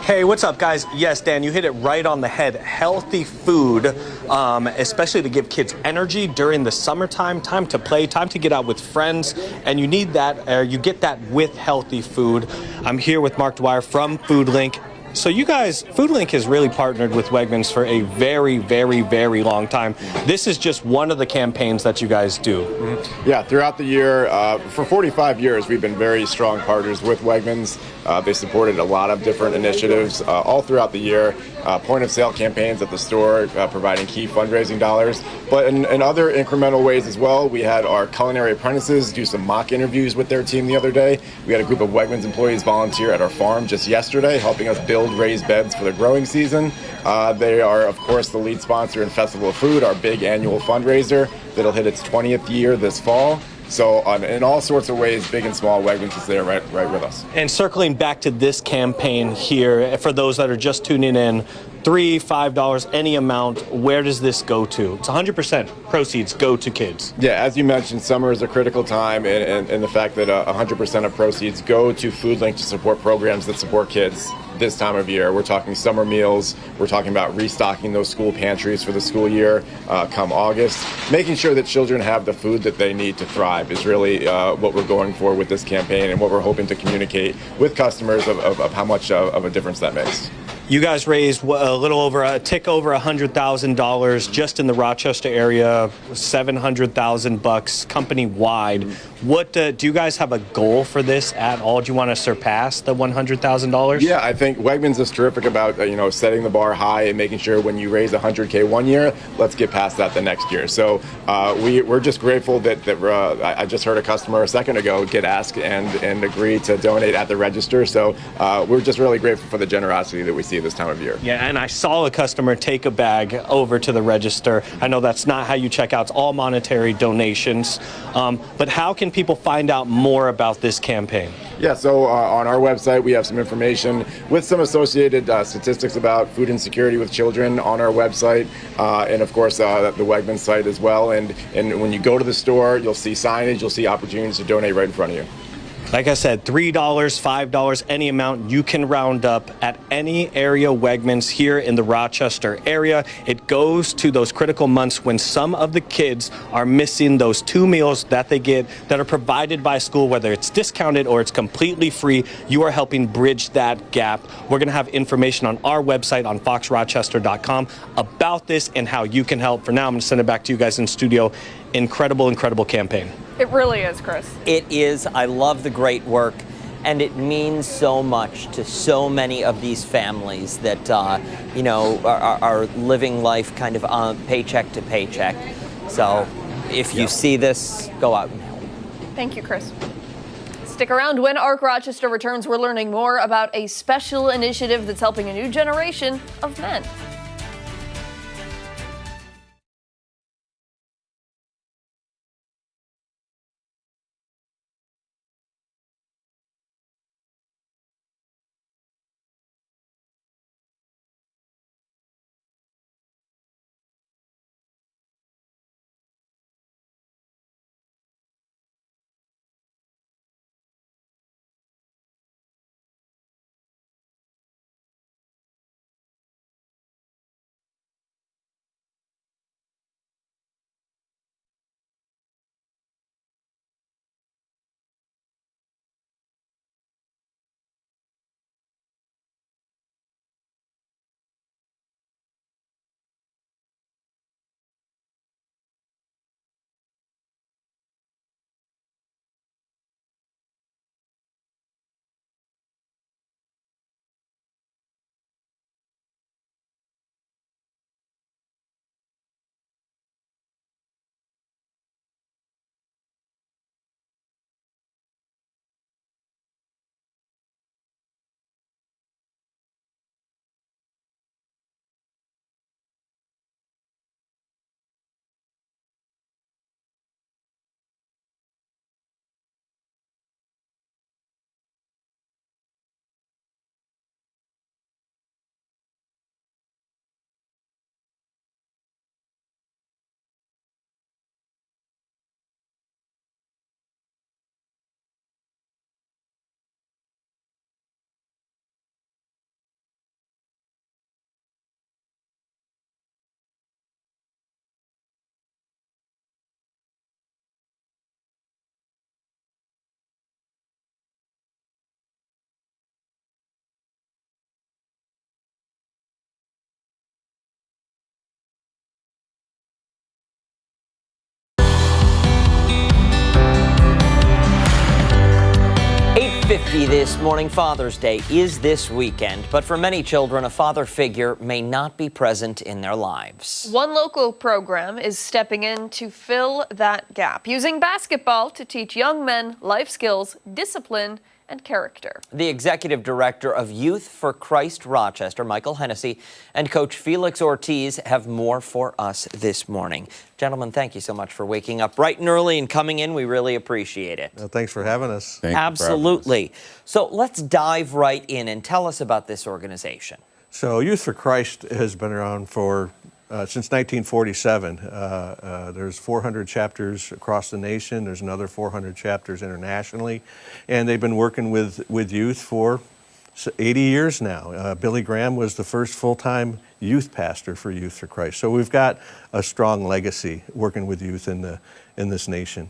Hey, what's up, guys? Yes, Dan, you hit it right on the head. Healthy food, especially to give kids energy during the summertime, time to play, time to get out with friends, and you need that, you get that with healthy food. I'm here with Mark Dwyer from Foodlink. So you guys, Foodlink has really partnered with Wegmans for a very, very, very long time. This is just one of the campaigns that you guys do. Yeah, throughout the year, for 45 years, we've been very strong partners with Wegmans. They supported a lot of different initiatives all throughout the year. Point of sale campaigns at the store, providing key fundraising dollars. But in other incremental ways as well, we had our culinary apprentices do some mock interviews with their team the other day. We had a group of Wegmans employees volunteer at our farm just yesterday, helping us build raised beds for the growing season. They are, of course, the lead sponsor in Festival of Food, our big annual fundraiser that'll hit its 20th year this fall. So in all sorts of ways, big and small, Wegmans is there right with us. And circling back to this campaign here, for those that are just tuning in, $3, $5, any amount, where does this go to? It's 100% proceeds go to kids. Yeah, as you mentioned, summer is a critical time, and the fact that 100% of proceeds go to Foodlink to support programs that support kids this time of year. We're talking summer meals. We're talking about restocking those school pantries for the school year come August. Making sure that children have the food that they need to thrive is really what we're going for with this campaign, and what we're hoping to communicate with customers of how much of a difference that makes. You guys raised a tick over $100,000 just in the Rochester area, $700,000 company wide. What do you guys have a goal for this at all? Do you want to surpass the $100,000? Yeah, I think Wegmans is terrific about setting the bar high and making sure when you raise $100K one year, let's get past that the next year. So we're just grateful that I just heard a customer a second ago get asked and agree to donate at the register. So we're just really grateful for the generosity that we see this time of year. Yeah, and I saw a customer take a bag over to the register. I know that's not how you check out. It's all monetary donations. But how can people find out more about this campaign? Yeah, so on our website, we have some information with some associated statistics about food insecurity with children on our website, and of course, the Wegmans site as well. And when you go to the store, you'll see signage, you'll see opportunities to donate right in front of you. Like I said, $3, $5, any amount you can round up at any area Wegmans here in the Rochester area. It goes to those critical months when some of the kids are missing those 2 meals that they get that are provided by school, whether it's discounted or it's completely free. You are helping bridge that gap. We're going to have information on our website on foxrochester.com about this and how you can help. For now, I'm going to send it back to you guys in studio. Incredible, incredible campaign. It really is, Chris. It is. I love the great work, and it means so much to so many of these families that, are living life kind of on paycheck to paycheck. So if you see this, go out and help. Thank you, Chris. Stick around. When ARC Rochester returns, we're learning more about a special initiative that's helping a new generation of men. 8:50 this morning. Father's Day is this weekend, but for many children, a father figure may not be present in their lives. One local program is stepping in to fill that gap, using basketball to teach young men life skills, discipline, and character. The executive director of Youth for Christ Rochester, Michael Hennessy, and Coach Felix Ortiz have more for us this morning. Gentlemen, thank you so much for waking up bright and early and coming in. We really appreciate it. Thanks for having us. Absolutely. So let's dive right in and tell us about this organization. So Youth for Christ has been around for since 1947. There's 400 chapters across the nation. There's another 400 chapters internationally. And they've been working with youth for 80 years now. Billy Graham was the first full-time youth pastor for Youth for Christ. So we've got a strong legacy working with youth in this nation.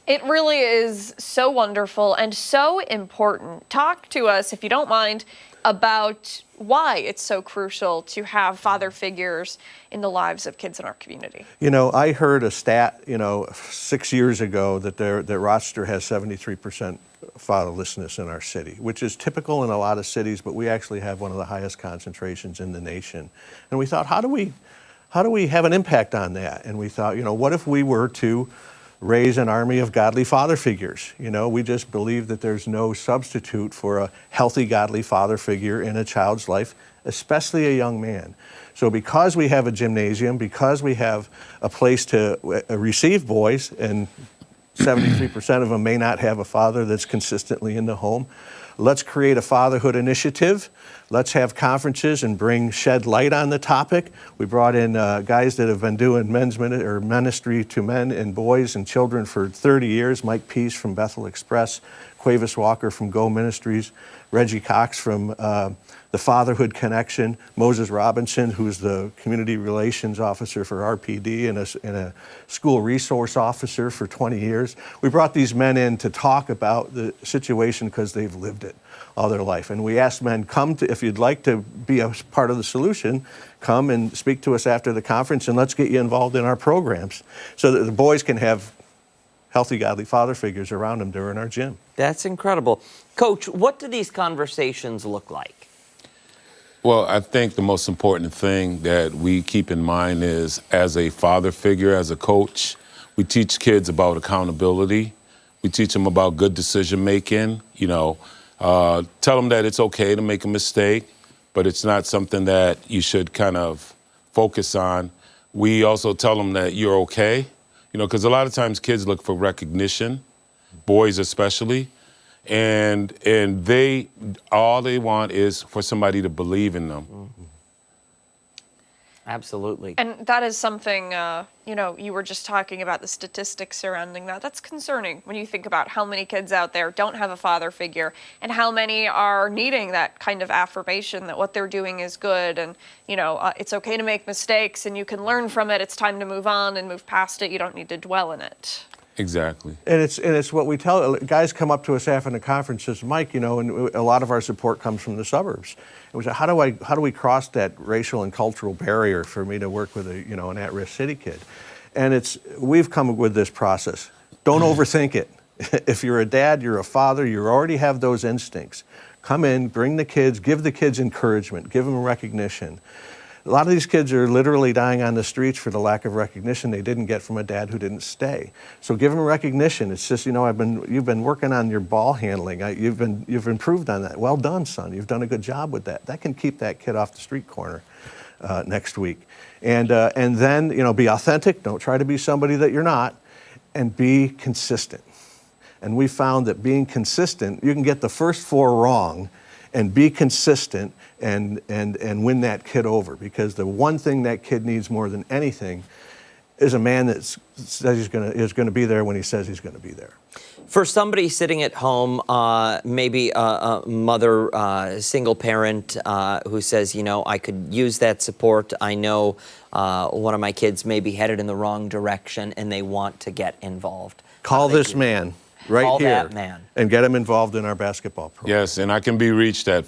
It really is so wonderful and so important. Talk to us, if you don't mind, about why it's so crucial to have father figures in the lives of kids in our community. You know, I heard a stat, 6 years ago that Rochester has 73% fatherlessness in our city, which is typical in a lot of cities, but we actually have one of the highest concentrations in the nation. And we thought, how do we have an impact on that? And we thought, what if we were to raise an army of godly father figures? We just believe that there's no substitute for a healthy, godly father figure in a child's life, especially a young man. So because we have a gymnasium, because we have a place to receive boys, and 73% of them may not have a father that's consistently in the home, let's create a fatherhood initiative. Let's have conferences and shed light on the topic. We brought in guys that have been doing ministry to men and boys and children for 30 years. Mike Peace from Bethel Express, Quavis Walker from Go Ministries, Reggie Cox from the Fatherhood Connection, Moses Robinson, who's the Community Relations Officer for RPD and a school resource officer for 20 years. We brought these men in to talk about the situation because they've lived it all their life. And we asked men, if you'd like to be a part of the solution, come and speak to us after the conference and let's get you involved in our programs so that the boys can have healthy, godly father figures around them during our gym. That's incredible. Coach, what do these conversations look like? Well, I think the most important thing that we keep in mind is, as a father figure, as a coach, we teach kids about accountability. We teach them about good decision making, tell them that it's okay to make a mistake, but it's not something that you should kind of focus on. We also tell them that you're okay, because a lot of times kids look for recognition, boys especially, and all they want is for somebody to believe in them. Mm-hmm. Absolutely. And that is something, you were just talking about the statistics surrounding that. That's concerning when you think about how many kids out there don't have a father figure and how many are needing that kind of affirmation that what they're doing is good and, it's okay to make mistakes and you can learn from it. It's time to move on and move past it. You don't need to dwell in it. Exactly. And it's what we tell guys come up to us after the conference and says, Mike, and a lot of our support comes from the suburbs. And we say, how do we cross that racial and cultural barrier for me to work with an at-risk city kid? And we've come up with this process. Don't overthink it. If you're a dad, you're a father, you already have those instincts. Come in, bring the kids, give the kids encouragement, give them recognition. A lot of these kids are literally dying on the streets for the lack of recognition they didn't get from a dad who didn't stay. So give them recognition. It's just, you've been working on your ball handling. You've improved on that. Well done, son. You've done a good job with that. That can keep that kid off the street corner next week. And then, be authentic. Don't try to be somebody that you're not. And be consistent. And we found that being consistent, you can get the first 4 wrong and be consistent and win that kid over, because the one thing that kid needs more than anything is a man that says is going to be there when he says he's going to be there. For somebody sitting at home, maybe a mother, single parent who says, I could use that support. I know one of my kids may be headed in the wrong direction and they want to get involved. Call this man right Call here that man. and get him involved in our basketball program. Yes, and I can be reached at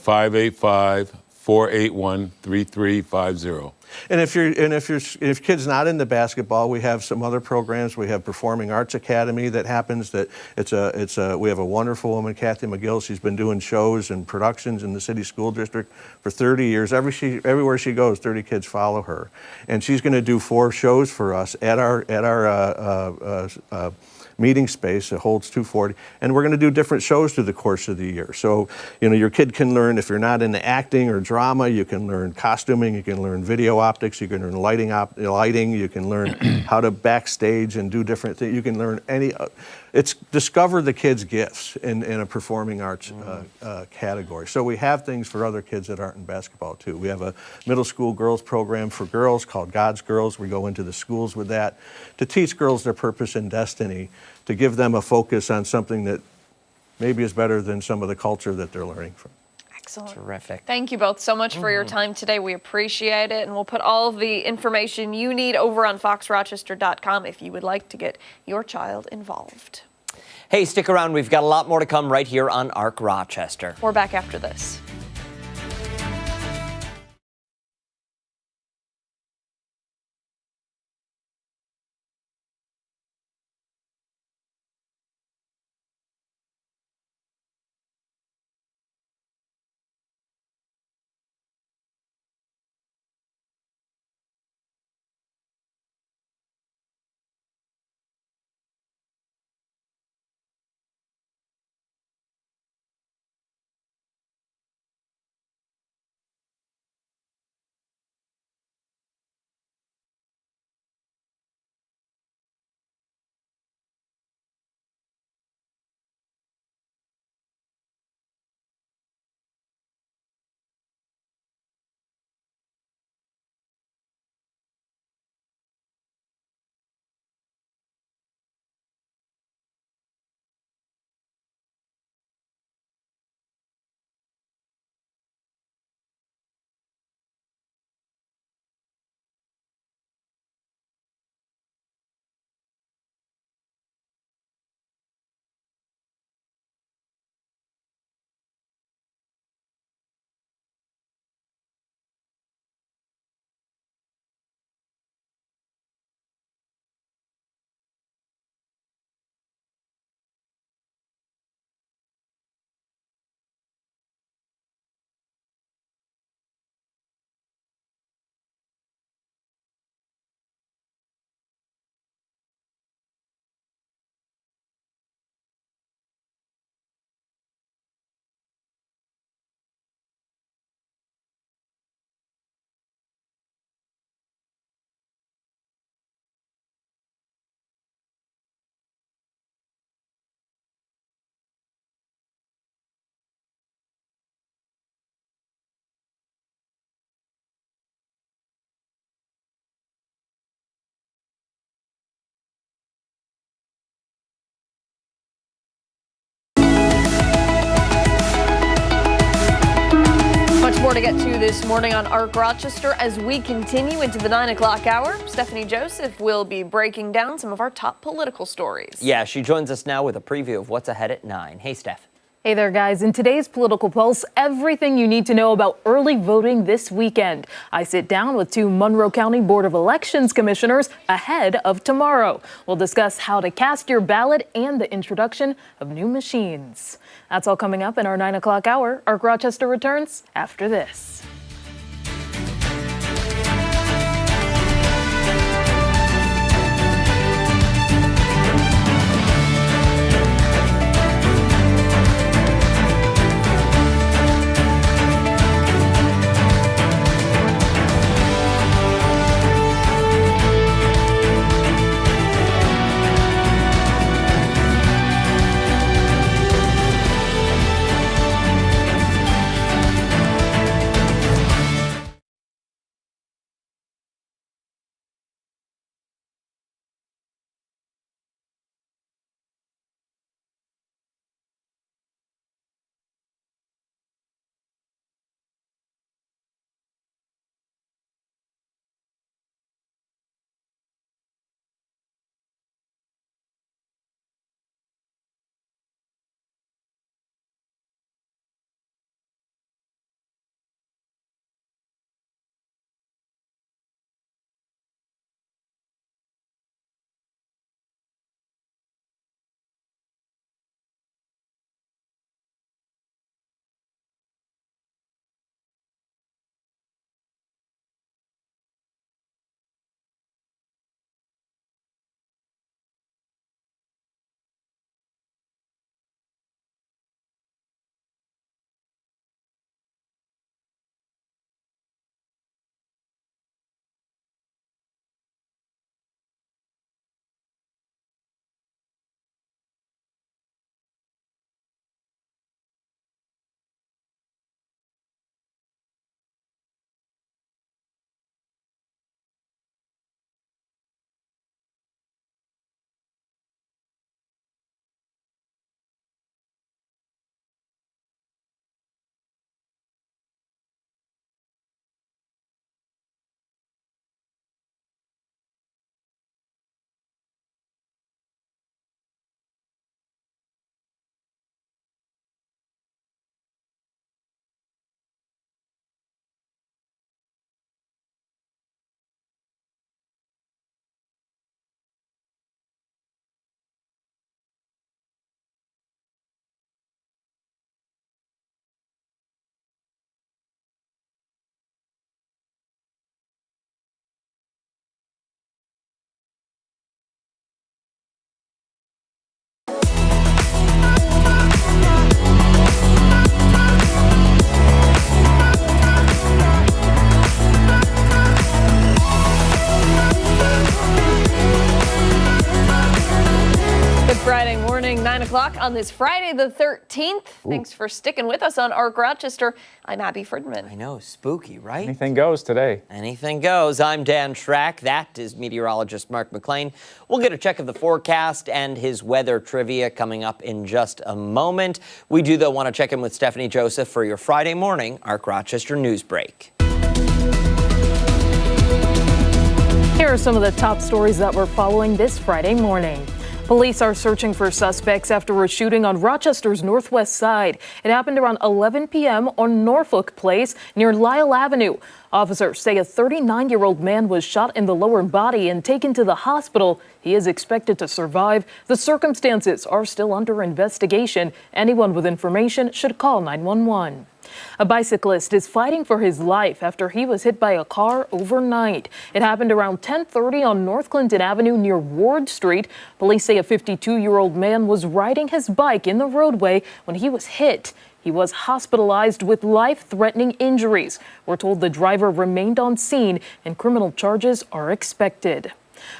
481-3350. And if kid's not into basketball, we have some other programs. We have Performing Arts Academy that happens. We have a wonderful woman, Kathy McGill. She's been doing shows and productions in the city school district for 30 years. Everywhere she goes, 30 kids follow her, and she's going to do 4 shows for us at our meeting space. It holds 240, and we're going to do different shows through the course of the year. So, your kid can learn, if you're not into acting or drama, you can learn costuming, you can learn video optics, you can learn lighting, you can learn how to backstage and do different things. You can learn it's discover the kids' gifts in a performing arts category. So we have things for other kids that aren't in basketball too. We have a middle school girls program for girls called God's Girls. We go into the schools with that to teach girls their purpose and destiny, to give them a focus on something that maybe is better than some of the culture that they're learning from. Excellent. Terrific. Thank you both so much for your time today. We appreciate it. And we'll put all of the information you need over on foxrochester.com if you would like to get your child involved. Hey, stick around. We've got a lot more to come right here on ARC Rochester. We're back after this. More to get to this morning on ARC Rochester as we continue into the 9 o'clock hour. Stephannie Joseph will be breaking down some of our top political stories. Yeah, she joins us now with a preview of what's ahead at 9. Hey, Steph. Hey there, guys. In today's Political Pulse, everything you need to know about early voting this weekend. I sit down with 2 Monroe County Board of Elections commissioners ahead of tomorrow. We'll discuss how to cast your ballot and the introduction of new machines. That's all coming up in our 9 o'clock hour. ARC Rochester returns after this. on this Friday the 13th. Thanks for sticking with us on Arc Rochester. I'm Abi Fridmann. I know, spooky, right? Anything goes today. Anything goes. I'm Dan Schrack. That is meteorologist Mark McLean. We'll get a check of the forecast and his weather trivia coming up in just a moment. We do, though, want to check in with Stephannie Joseph for your Friday morning Arc Rochester news break. Here are some of the top stories that we're following this Friday morning. Police are searching for suspects after a shooting on Rochester's northwest side. It happened around 11 p.m. on Norfolk Place near Lyle Avenue. Officers say a 39-year-old man was shot in the lower body and taken to the hospital. He is expected to survive. The circumstances are still under investigation. Anyone with information should call 911. A bicyclist is fighting for his life after he was hit by a car overnight. It happened around 10:30 on North Clinton Avenue near Ward Street. Police say a 52-year-old man was riding his bike in the roadway when he was hit. He was hospitalized with life-threatening injuries. We're told the driver remained on scene and criminal charges are expected.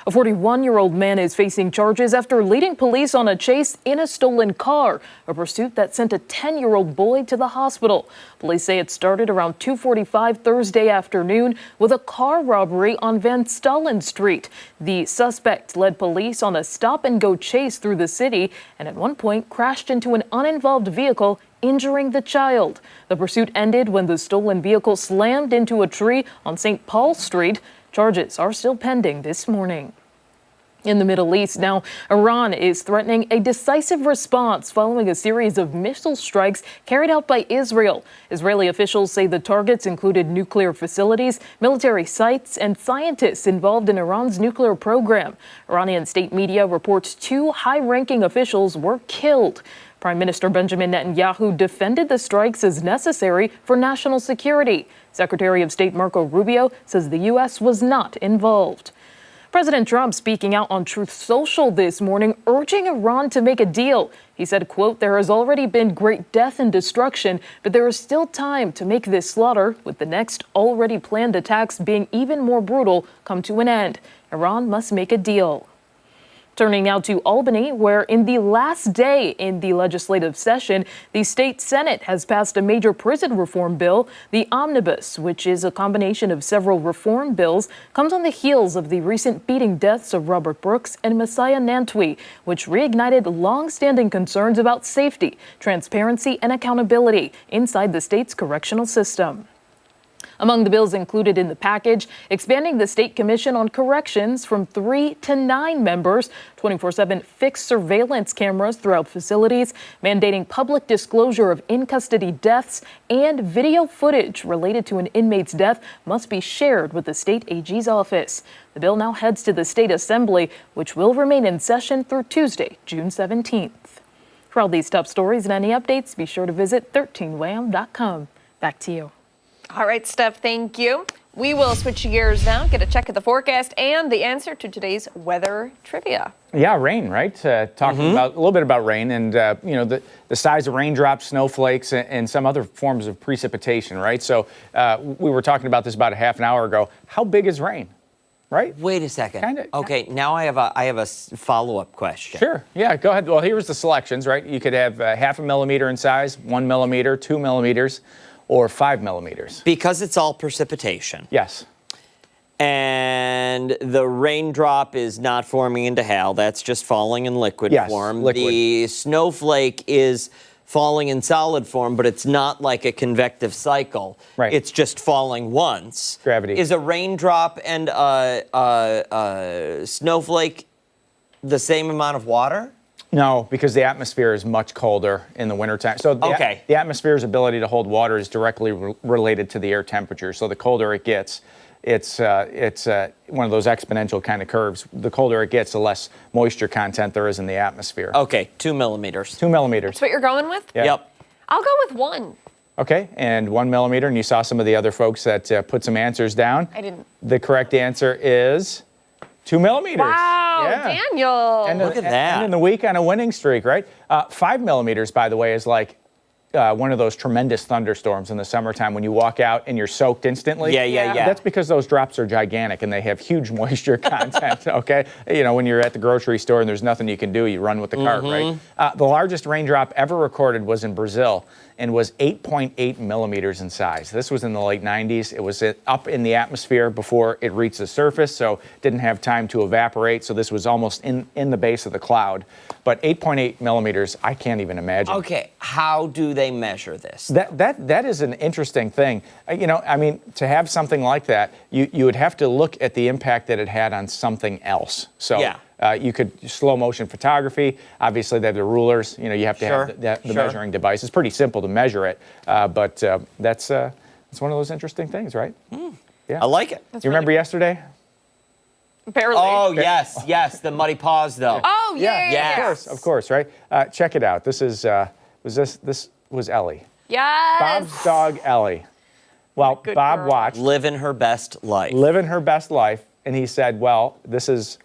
A 41-year-old man is facing charges after leading police on a chase in a stolen car, a pursuit that sent a 10-year-old boy to the hospital. Police say it started around 2:45 Thursday afternoon with a car robbery on Van Stalen Street. The suspect led police on a stop-and-go chase through the city and at one point crashed into an uninvolved vehicle, injuring the child. The pursuit ended when the stolen vehicle slammed into a tree on St. Paul Street. Charges are still pending this morning. In the Middle East now, Iran is threatening a decisive response following a series of missile strikes carried out by Israel. Israeli officials say the targets included nuclear facilities, military sites, and scientists involved in Iran's nuclear program. Iranian state media reports 2 high-ranking officials were killed. Prime Minister Benjamin Netanyahu defended the strikes as necessary for national security. Secretary of State Marco Rubio says the U.S. was not involved. President Trump speaking out on Truth Social this morning, urging Iran to make a deal. He said, quote, "There has already been great death and destruction, but there is still time to make this slaughter, with the next already planned attacks being even more brutal, come to an end. Iran must make a deal." Turning now to Albany, where in the last day in the legislative session, the state Senate has passed a major prison reform bill. The omnibus, which is a combination of several reform bills, comes on the heels of the recent beating deaths of Robert Brooks and Messiah Nantwi, which reignited long-standing concerns about safety, transparency, and accountability inside the state's correctional system. Among the bills included in the package, expanding the State Commission on Corrections from 3 to 9 members, 24/7 fixed surveillance cameras throughout facilities, mandating public disclosure of in-custody deaths, and video footage related to an inmate's death must be shared with the state AG's office. The bill now heads to the State Assembly, which will remain in session through Tuesday, June 17th. For all these top stories and any updates, be sure to visit 13wham.com. Back to you. All right, Steph, thank you. We will switch gears now, get a check of the forecast and the answer to today's weather trivia. Yeah, rain, right? Talking about a little bit about rain and, the size of raindrops, snowflakes, and some other forms of precipitation, right? So we were talking about this about a half an hour ago. How big is rain, right? Wait a second. Okay, now I have a follow-up question. Sure. Yeah, go ahead. Well, here's the selections, right? You could have half a millimeter in size, 1 millimeter, 2 millimeters, or 5 millimeters. Because it's all precipitation. Yes. And the raindrop is not forming into hail. That's just falling in liquid form. Liquid. The snowflake is falling in solid form, but it's not like a convective cycle. Right. It's just falling once. Gravity. Is a raindrop and a snowflake the same amount of water? No, because the atmosphere is much colder in the wintertime. So the atmosphere's ability to hold water is directly related to the air temperature. So the colder it gets, it's one of those exponential kind of curves. The colder it gets, the less moisture content there is in the atmosphere. Okay, 2 millimeters. 2 millimeters. That's what you're going with? Yeah. Yep. I'll go with 1. Okay, and 1 millimeter, and you saw some of the other folks that put some answers down. I didn't. The correct answer is 2 millimeters. Wow, Yeah. Daniel. And Look at that. And in the week on a winning streak, right? 5 millimeters, by the way, is like one of those tremendous thunderstorms in the summertime when you walk out and you're soaked instantly. Yeah. That's because those drops are gigantic and they have huge moisture content, okay? You know, when you're at the grocery store and there's nothing you can do, you run with the cart, right? The largest raindrop ever recorded was in Brazil and was 8.8 millimeters in size. This was in the late 90s. It was up in the atmosphere before it reached the surface, so didn't have time to evaporate, so this was almost in the base of the cloud. But 8.8 millimeters, I can't even imagine. Okay, how do they measure this? That is an interesting thing. You know, I mean, to have something like that, you would have to look at the impact that it had on something else. So you could slow motion photography. Obviously, they have the rulers. You know, you have to have the measuring device. It's pretty simple to measure it, but that's one of those interesting things, right? Yeah, I like it. You remember yesterday? Barely. Oh, yes, the muddy paws, though. Oh, yeah. Of course, right? Check it out. This was Ellie. Yes. Bob's dog, Ellie. Well, Bob girl. watched. Living her best life. Living her best life, and he said, well, this is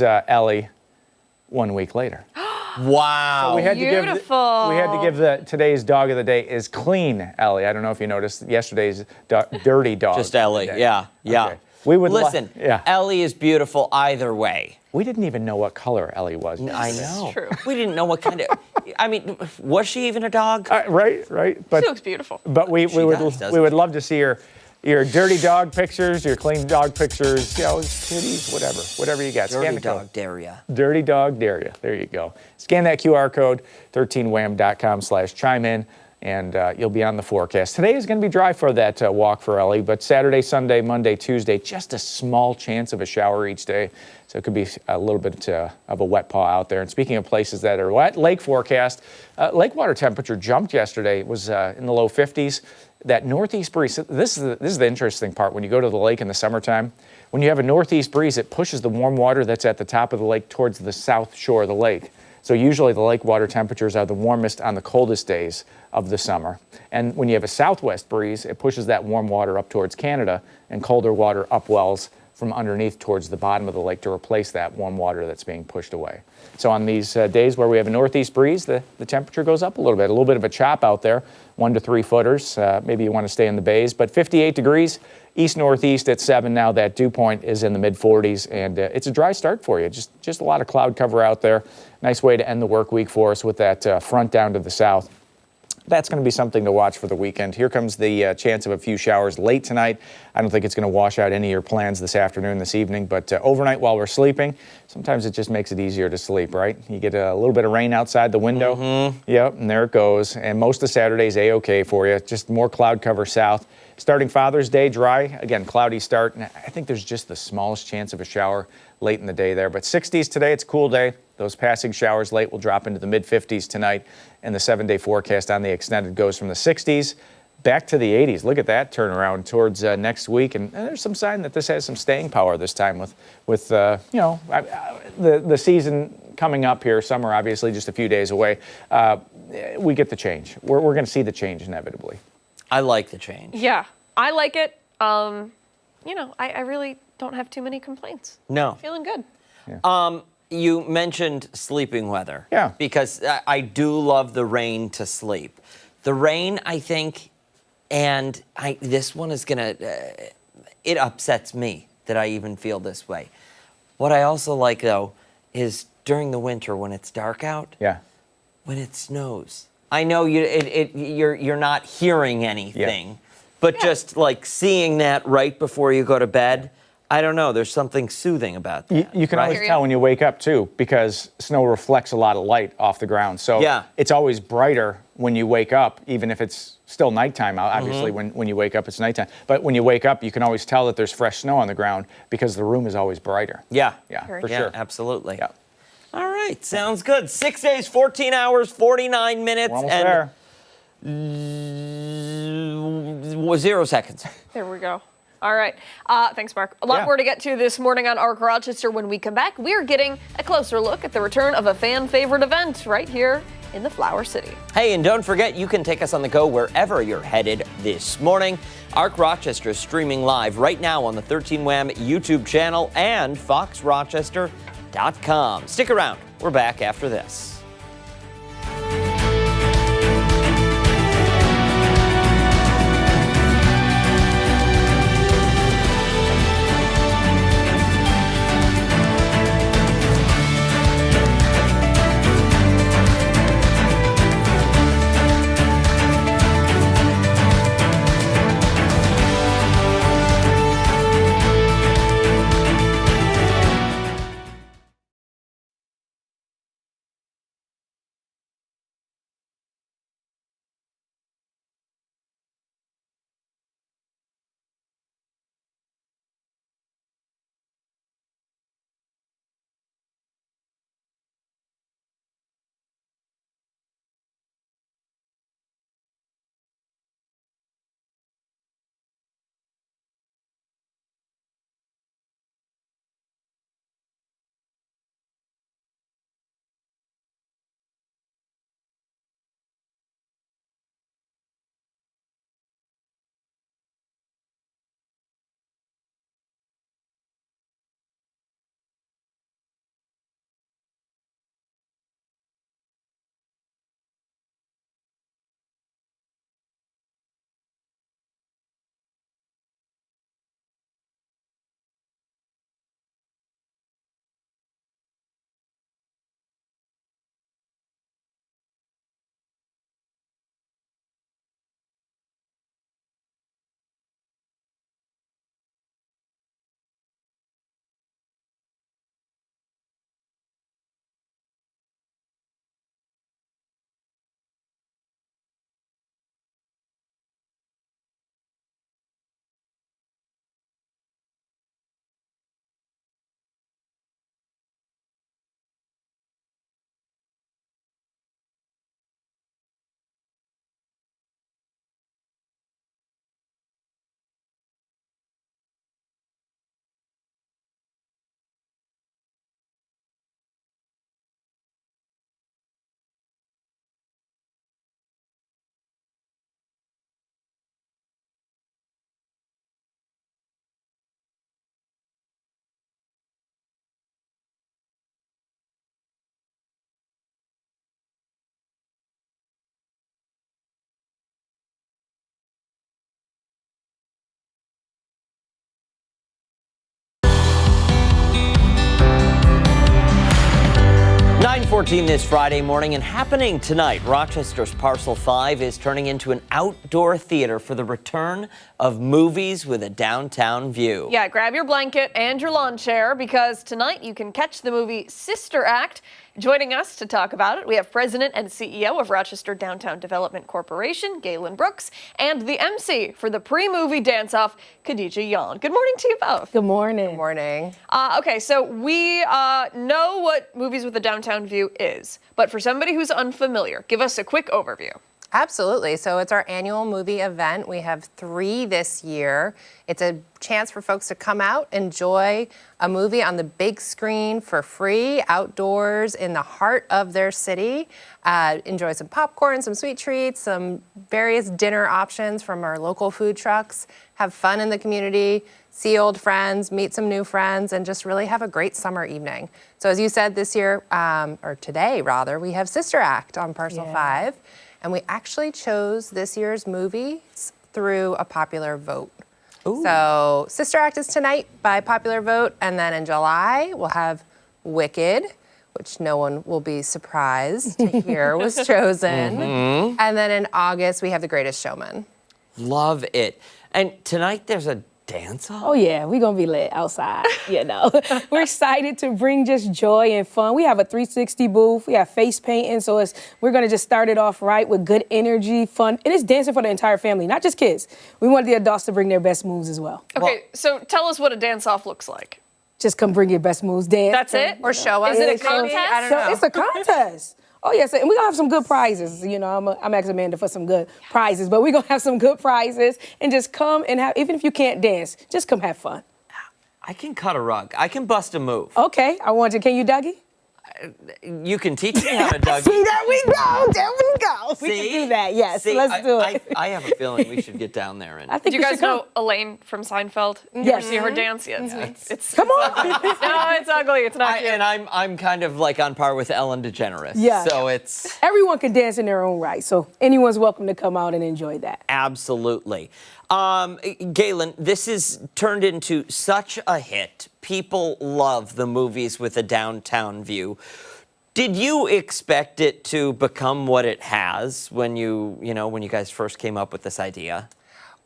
Ellie 1 week later. Wow. So we had Beautiful. to give today's dog of the day is Clean Ellie. I don't know if you noticed yesterday's dirty dog. Just Ellie. Yeah. Okay. We would listen. Ellie is beautiful either way. We didn't even know what color Ellie was. I know. True. We didn't know what kind of. I mean, was she even a dog? Right. But She looks beautiful. But we would doesn't love to see your dirty dog pictures, your clean dog pictures, you know, kitties, whatever you got. Dirty dog dare ya. Dirty dog dare ya. There you go. Scan that QR code, 13wham.com/chime in, and you'll be on the forecast. Today is going to be dry for that walk for Ellie, but Saturday, Sunday, Monday, Tuesday, just a small chance of a shower each day. So it could be a little bit of a wet paw out there. And speaking of places that are wet, lake forecast, lake water temperature jumped yesterday. It was in the low 50s. That northeast breeze, this is the interesting part. When you go to the lake in the summertime, when you have a northeast breeze, it pushes the warm water that's at the top of the lake towards the south shore of the lake. So usually the lake water temperatures are the warmest on the coldest days of the summer. And when you have a southwest breeze, it pushes that warm water up towards Canada, and colder water upwells from underneath towards the bottom of the lake to replace that warm water that's being pushed away. So on these days where we have a northeast breeze, the temperature goes up a little bit of a chop out there, 1 to 3 footers. Maybe you want to stay in the bays, but 58 degrees, east-northeast at 7 now. That dew point is in the mid-40s, and it's a dry start for you. Just a lot of cloud cover out there. Nice way to end the work week for us with that front down to the south. That's going to be something to watch for the weekend. Here comes the chance of a few showers late tonight. I don't think it's going to wash out any of your plans this afternoon, this evening, but overnight while we're sleeping, sometimes it just makes it easier to sleep, right? You get a little bit of rain outside the window. Yep, and there it goes. And most of Saturday's A-okay for you. Just more cloud cover south. Starting Father's Day, dry. Again, cloudy start. And I think there's just the smallest chance of a shower late in the day there. But 60s today, it's a cool day. Those passing showers late will drop into the mid-50s tonight. And the 7-day forecast on the extended goes from the 60s back to the 80s. Look at that turnaround towards next week. And there's some sign that this has some staying power this time with you know, the season coming up here. Summer, obviously, just a few days away. We get the change. We're going to see the change inevitably. I like the change. Yeah, I like it. You know, I really don't have too many complaints. No. Feeling good. Yeah. You mentioned sleeping weather. Yeah. Because I do love the rain to sleep. The rain, I think, and this one is going to, it upsets me that I even feel this way. What I also like, though, is during the winter when it's dark out. Yeah. When it snows. I know you're not hearing anything, but just like seeing that right before you go to bed, I don't know. There's something soothing about that. You can always tell when you wake up, too, because snow reflects a lot of light off the ground. So it's always brighter when you wake up, even if it's still nighttime out. Obviously, when you wake up, it's nighttime. But when you wake up, you can always tell that there's fresh snow on the ground because the room is always brighter. Yeah, for sure. Absolutely. Yeah. All right, sounds good. 6 days, 14 hours, 49 minutes, We're almost and there. 0 seconds. There we go. All right. Thanks, Mark. A lot more to get to this morning on ARC Rochester. When we come back, we're getting a closer look at the return of a fan favorite event right here in the Flower City. Hey, and don't forget, you can take us on the go wherever you're headed this morning. ARC Rochester is streaming live right now on the 13WHAM YouTube channel and foxrochester.com. Stick around. We're back after this. 6:14 this Friday morning, and happening tonight, Rochester's Parcel 5 is turning into an outdoor theater for the return of movies with a downtown view. Yeah, grab your blanket and your lawn chair because tonight you can catch the movie Sister Act. Joining us to talk about it, we have President and CEO of Rochester Downtown Development Corporation, Galen Brooks, and the MC for the pre-movie dance-off, Khadijah Yon. Good morning to you both. Good morning. Good morning. Okay, so we know what Movies with a Downtown View is, but for somebody who's unfamiliar, give us a quick overview. Absolutely. So it's our annual movie event. We have 3 this year. It's a chance for folks to come out, enjoy a movie on the big screen for free, outdoors in the heart of their city. Enjoy some popcorn, some sweet treats, some various dinner options from our local food trucks. Have fun in the community, see old friends, meet some new friends, and just really have a great summer evening. So as you said, this year, or today rather, we have Sister Act on Parcel 5. And we actually chose this year's movies through a popular vote. Ooh. So Sister Act is tonight by popular vote. And then in July, we'll have Wicked, which no one will be surprised to hear was chosen. Mm-hmm. And then in August, we have The Greatest Showman. Love it. And tonight there's a dance-off? Oh yeah, we're gonna be lit outside, you know. We're excited to bring just joy and fun. We have a 360 booth, we have face painting, so we're gonna just start it off right with good energy, fun, and it's dancing for the entire family, not just kids. We want the adults to bring their best moves as well. Okay, so tell us what a dance-off looks like. Just come bring your best moves, dance. That's it? Or show us. Is it a contest? I don't know. It's a contest. Oh, yes, and we're going to have some good prizes. You know, I'm asking Amanda for some good prizes, but we're going to have some good prizes and just come and have, even if you can't dance, just come have fun. I can cut a rug. I can bust a move. Okay, I want you. Can you, Dougie? You can teach me how to Dougie. See, there we go. There we go. See? We can do that. Yes, See, let's do it. I have a feeling we should get down there. And I think do you guys know Elaine from Seinfeld? You ever see her dance? Yeah, it's come on. No, it's ugly. It's not cute. And I'm kind of like on par with Ellen DeGeneres. Yeah. So it's everyone can dance in their own right. So anyone's welcome to come out and enjoy that. Absolutely. Galen, this has turned into such a hit. People love the movies with a downtown view. Did you expect it to become what it has when you guys first came up with this idea?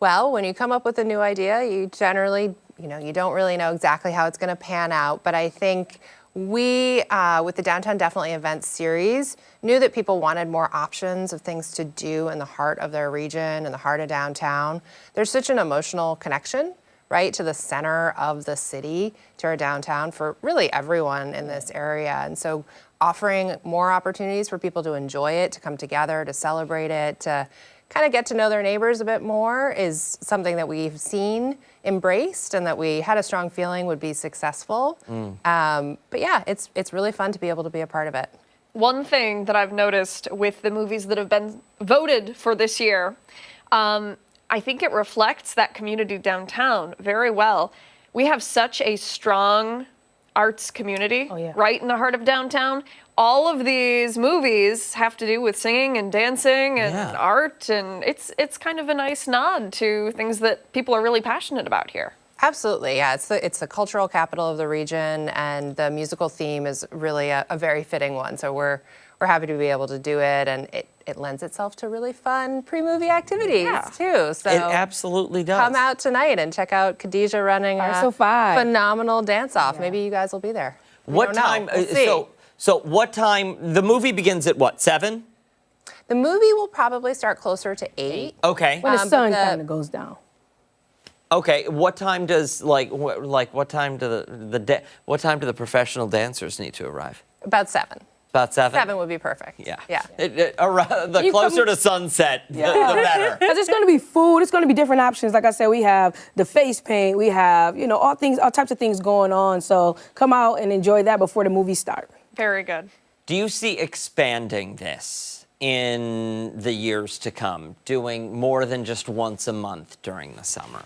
Well, when you come up with a new idea, you generally, you don't really know exactly how it's going to pan out. But I think we, with the Downtown Definitely Events series, knew that people wanted more options of things to do in the heart of their region, in the heart of downtown. There's such an emotional connection, right, to the center of the city, to our downtown, for really everyone in this area. And so offering more opportunities for people to enjoy it, to come together, to celebrate it, to kind of get to know their neighbors a bit more is something that we've seen embraced and that we had a strong feeling would be successful. But yeah, it's really fun to be able to be a part of it. One thing that I've noticed with the movies that have been voted for this year, I think it reflects that community downtown very well. We have such a strong arts community right in the heart of downtown. All of these movies have to do with singing and dancing and art, and it's kind of a nice nod to things that people are really passionate about here. Absolutely, yeah. It's the cultural capital of the region, and the musical theme is really a very fitting one. So we're happy to be able to do it, and it lends itself to really fun pre-movie activities too. So it absolutely does. Come out tonight and check out Khadijah running a phenomenal dance-off. Maybe you guys will be there. What time? So what time? The movie begins at what? 7? The movie will probably start closer to 8. Okay. When the sun kind of goes down. Okay. What time does what time do the professional dancers need to arrive? About 7. About 7? 7 would be perfect. Yeah. The closer to sunset, the better. Because it's going to be food. It's going to be different options. Like I said, we have the face paint. We have, all types of things going on. So come out and enjoy that before the movie starts. Very good. Do you see expanding this in the years to come, doing more than just once a month during the summer?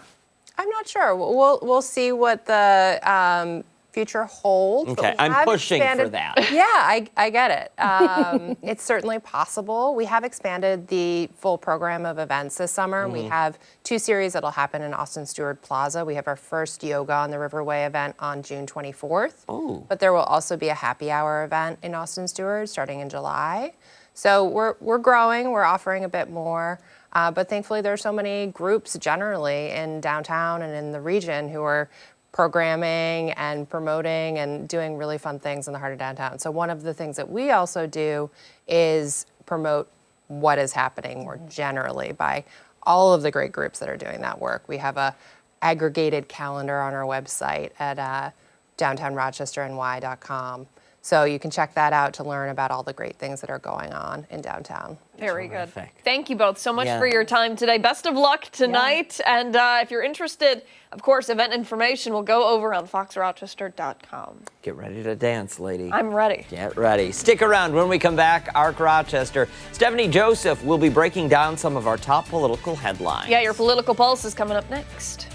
I'm not sure. We'll see what the future holds. but Okay, we I'm have pushing for expanded- that. Yeah, I get it. It's certainly possible. We have expanded the full program of events this summer. We have 2 series that'll happen in Austin Stewart Plaza. We have our first Yoga on the Riverway event on June 24th. Oh. But there will also be a happy hour event in Austin Stewart starting in July. So we're growing, we're offering a bit more. But thankfully, there are so many groups generally in downtown and in the region who are programming and promoting and doing really fun things in the heart of downtown. So one of the things that we also do is promote what is happening more generally by all of the great groups that are doing that work. We have a aggregated calendar on our website at downtownrochesterny.com. So you can check that out to learn about all the great things that are going on in downtown. Very good. Thank you both so much Yeah. for your time today. Best of luck tonight. And if you're interested, of course, event information will go over on foxrochester.com. Get ready to dance, lady. I'm ready. Get ready. Stick around. When we come back, Arc Rochester, Stephannie Joseph will be breaking down some of our top political headlines. Yeah, your political pulse is coming up next.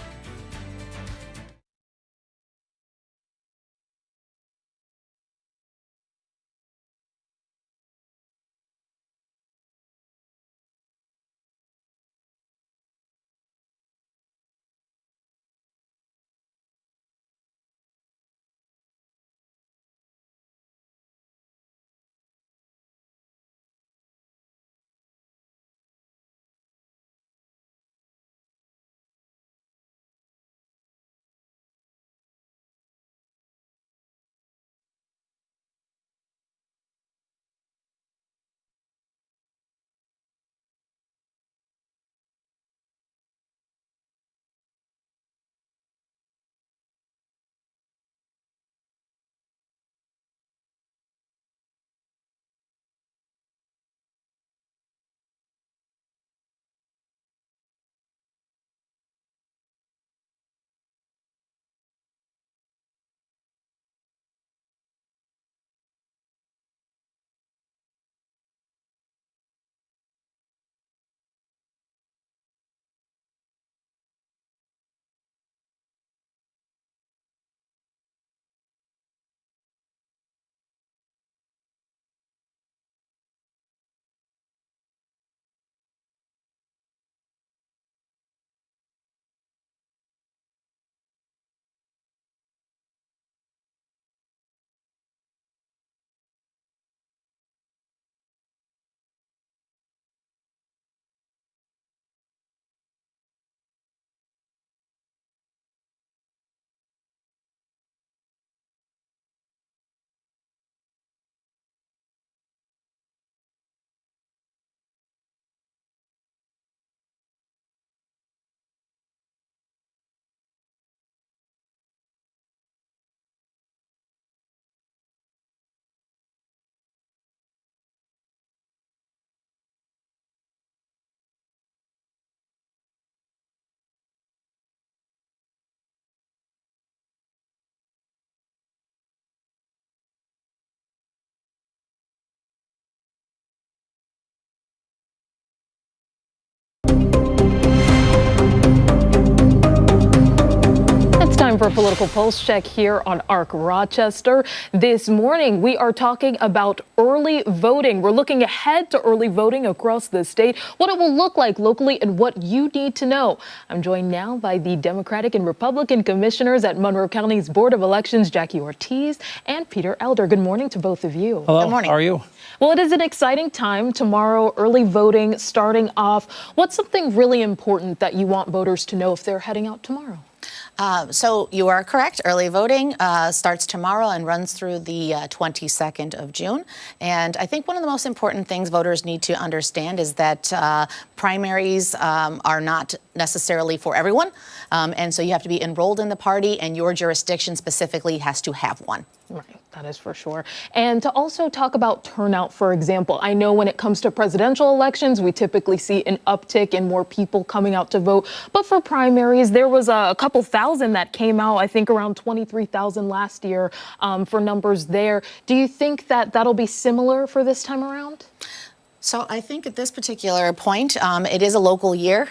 Time for a political pulse check here on Arc Rochester. This morning, we are talking about early voting. We're looking ahead to early voting across the state, what it will look like locally, and what you need to know. I'm joined now by the Democratic and Republican commissioners at Monroe County's Board of Elections, Jackie Ortiz and Peter Elder. Good morning to both of you. Hello. Good morning. How are you? Well, it is an exciting time tomorrow, early voting starting off. What's something really important that you want voters to know if they're heading out tomorrow? So you are correct. Early voting starts tomorrow and runs through the 22nd of June. And I think one of the most important things voters need to understand is that primaries are not necessarily for everyone. And so you have to be enrolled in the party, and your jurisdiction specifically has to have one. Right, that is for sure. And to also talk about turnout, for example, I know when it comes to presidential elections, we typically see an uptick in more people coming out to vote. But for primaries, there was a couple thousand that came out, I think around 23,000 last year for numbers there. Do you think that that'll be similar for this time around? So I think at this particular point, it is a local year,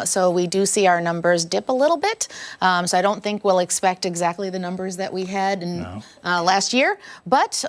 so we do see our numbers dip a little bit. So I don't think we'll expect exactly the numbers that we had in last year, but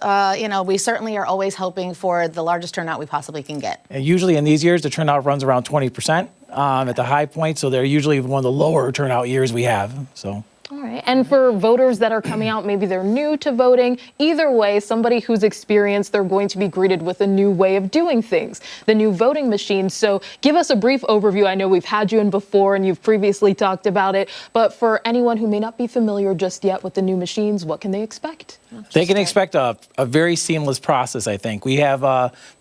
we certainly are always hoping for the largest turnout we possibly can get. Usually in these years, the turnout runs around 20% at the high point, so they're usually one of the lower turnout years we have. So. All right. And for voters that are coming out, maybe they're new to voting, either way, somebody who's experienced, they're going to be greeted with a new way of doing things, the new voting machines. So give us a brief overview. I know we've had you in before and you've previously talked about it, but for anyone who may not be familiar just yet with the new machines, what can they expect? They can expect a very seamless process, I think. We have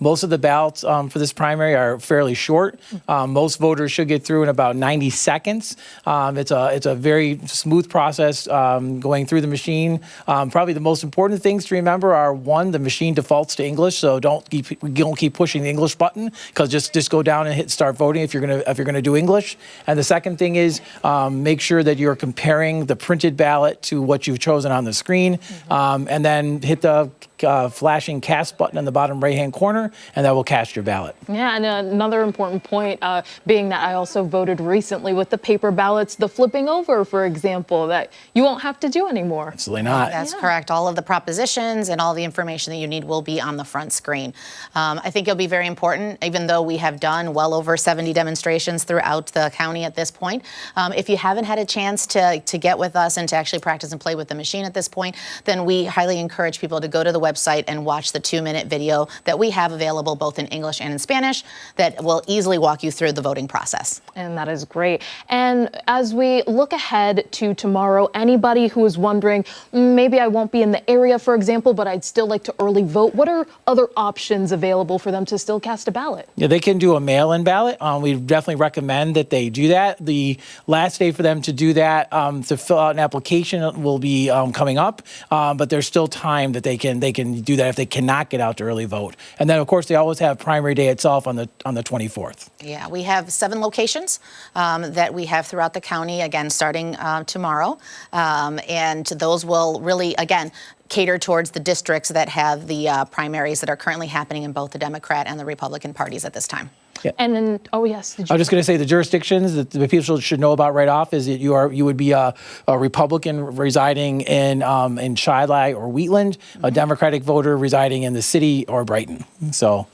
most of the ballots for this primary are fairly short. Most voters should get through in about 90 seconds. It's a very smooth process going through the machine. Probably the most important things to remember are, one, the machine defaults to English, so don't keep pushing the English button, because just go down and hit start voting if you're gonna do English. And the second thing is make sure that you're comparing the printed ballot to what you've chosen on the screen. And then hit the flashing cast button in the bottom right-hand corner, and that will cast your ballot. Yeah, and another important point being that I also voted recently with the paper ballots, the flipping over, for example, that you won't have to do anymore. Absolutely not. That's correct. All of the propositions and all the information that you need will be on the front screen. I think it'll be very important, even though we have done well over 70 demonstrations throughout the county at this point. If you haven't had a chance to get with us and to actually practice and play with the machine at this point, then we highly encourage people to go to the website and watch the 2-minute video that we have available both in English and in Spanish that will easily walk you through the voting process. And that is great. And as we look ahead to tomorrow, anybody who is wondering, maybe I won't be in the area, for example, but I'd still like to early vote, what are other options available for them to still cast a ballot? Yeah, they can do a mail-in ballot. We definitely recommend that they do that. The last day for them to do that, to fill out an application, will be coming up, but there's still time that they can do that if they cannot get out to early vote. And then, of course, they always have primary day itself on the 24th. Yeah, we have 7 locations that we have throughout the county, again, starting tomorrow. And those will really, again, cater towards the districts that have the primaries that are currently happening in both the Democrat and the Republican parties at this time. Yeah. And then, oh yes. I was just going to say the jurisdictions that the people should know about right off is that you would be a Republican residing in Dechalais or Wheatland, a Democratic voter residing in the city or Brighton. So.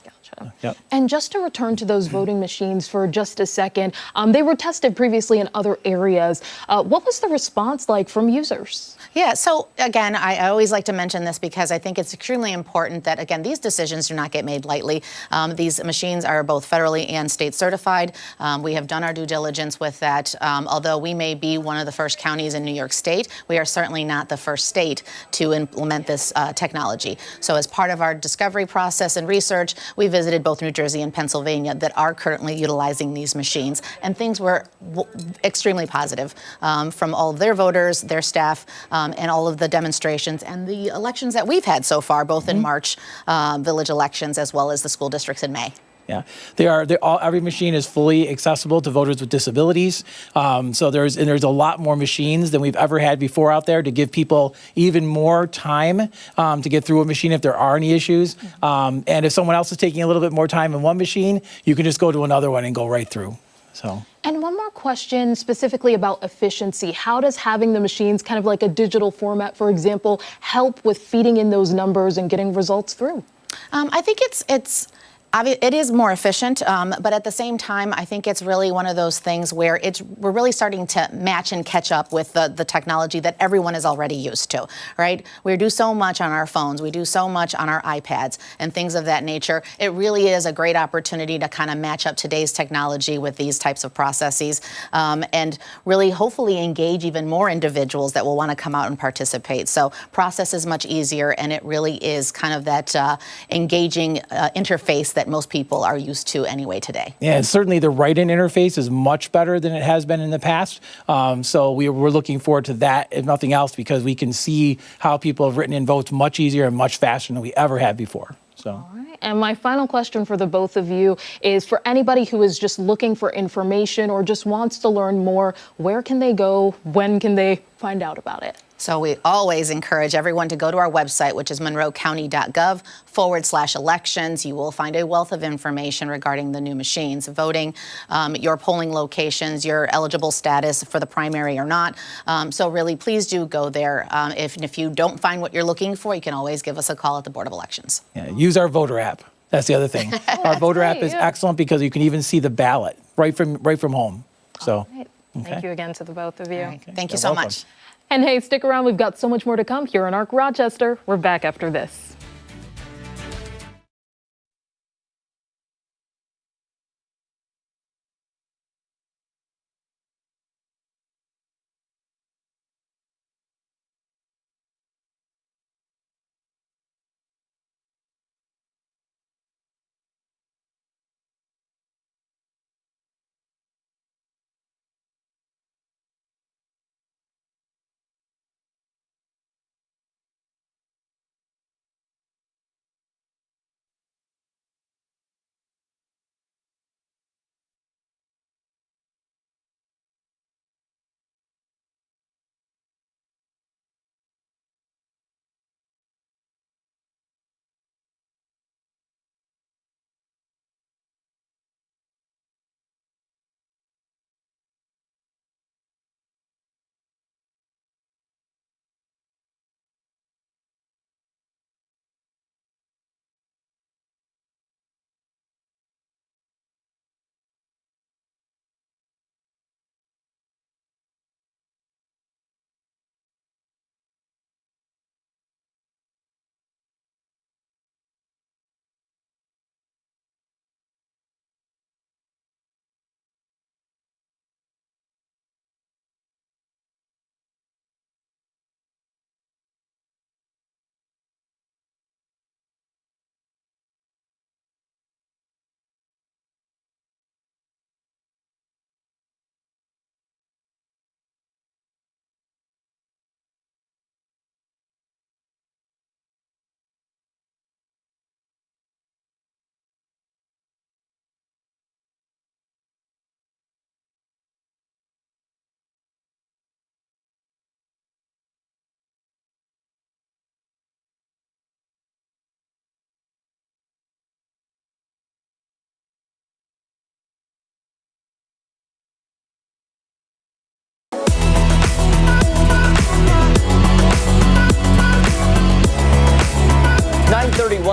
Yep. And just to return to those voting machines for just a second, they were tested previously in other areas. What was the response like from users? Yeah, so again, I always like to mention this because I think it's extremely important that, again, these decisions do not get made lightly. These machines are both federally and state certified. We have done our due diligence with that. Although we may be one of the first counties in New York State, we are certainly not the first state to implement this technology. So as part of our discovery process and research, we visited both New Jersey and Pennsylvania that are currently utilizing these machines, and things were extremely positive from all of their voters, their staff, and all of the demonstrations and the elections that we've had so far, both in March, village elections, as well as the school districts in May. Yeah, every machine is fully accessible to voters with disabilities. So there's a lot more machines than we've ever had before out there to give people even more time to get through a machine if there are any issues. And if someone else is taking a little bit more time in one machine, you can just go to another one and go right through. So. And one more question specifically about efficiency. How does having the machines, kind of like a digital format, for example, help with feeding in those numbers and getting results through? I think it is more efficient, but at the same time, I think it's really one of those things where we're really starting to match and catch up with the technology that everyone is already used to, right? We do so much on our phones, we do so much on our iPads and things of that nature. It really is a great opportunity to kind of match up today's technology with these types of processes and really hopefully engage even more individuals that will want to come out and participate. So process is much easier, and it really is kind of that engaging interface that most people are used to anyway today. Yeah, and certainly the write-in interface is much better than it has been in the past. So we're looking forward to that, if nothing else, because we can see how people have written in votes much easier and much faster than we ever had before. So. All right. And my final question for the both of you is for anybody who is just looking for information or just wants to learn more, where can they go? When can they find out about it? So we always encourage everyone to go to our website, which is monroecounty.gov/elections. You will find a wealth of information regarding the new machines, voting, your polling locations, your eligible status for the primary or not. So really, please do go there. If you don't find what you're looking for, you can always give us a call at the Board of Elections. Yeah, use our voter app. That's the other thing. Our voter app is excellent because you can even see the ballot right from home. So, Thank you again to the both of you. Right. Thank you so much. And hey, stick around. We've got so much more to come here in ARC Rochester. We're back after this.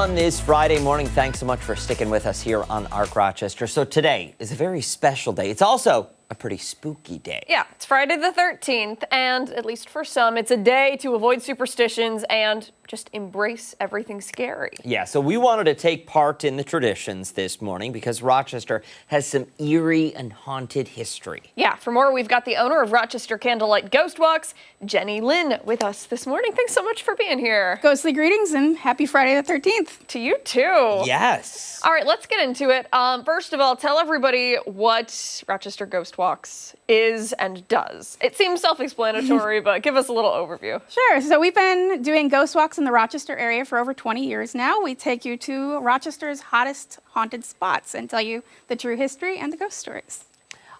This Friday morning. Thanks so much for sticking with us here on ARC Rochester. So today is a very special day. It's also a pretty spooky day. Yeah, it's Friday the 13th, and at least for some, it's a day to avoid superstitions and just embrace everything scary. Yeah, so we wanted to take part in the traditions this morning because Rochester has some eerie and haunted history. Yeah, for more, we've got the owner of Rochester Candlelight Ghost Walks, Jenny Lynn, with us this morning. Thanks so much for being here. Ghostly greetings and happy Friday the 13th. To you too. Yes. All right, let's get into it. First of all, tell everybody what Rochester Ghost Walks is and does. It seems self-explanatory, but give us a little overview. Sure. So we've been doing ghost walks in the Rochester area for over 20 years now. We take you to Rochester's hottest haunted spots and tell you the true history and the ghost stories.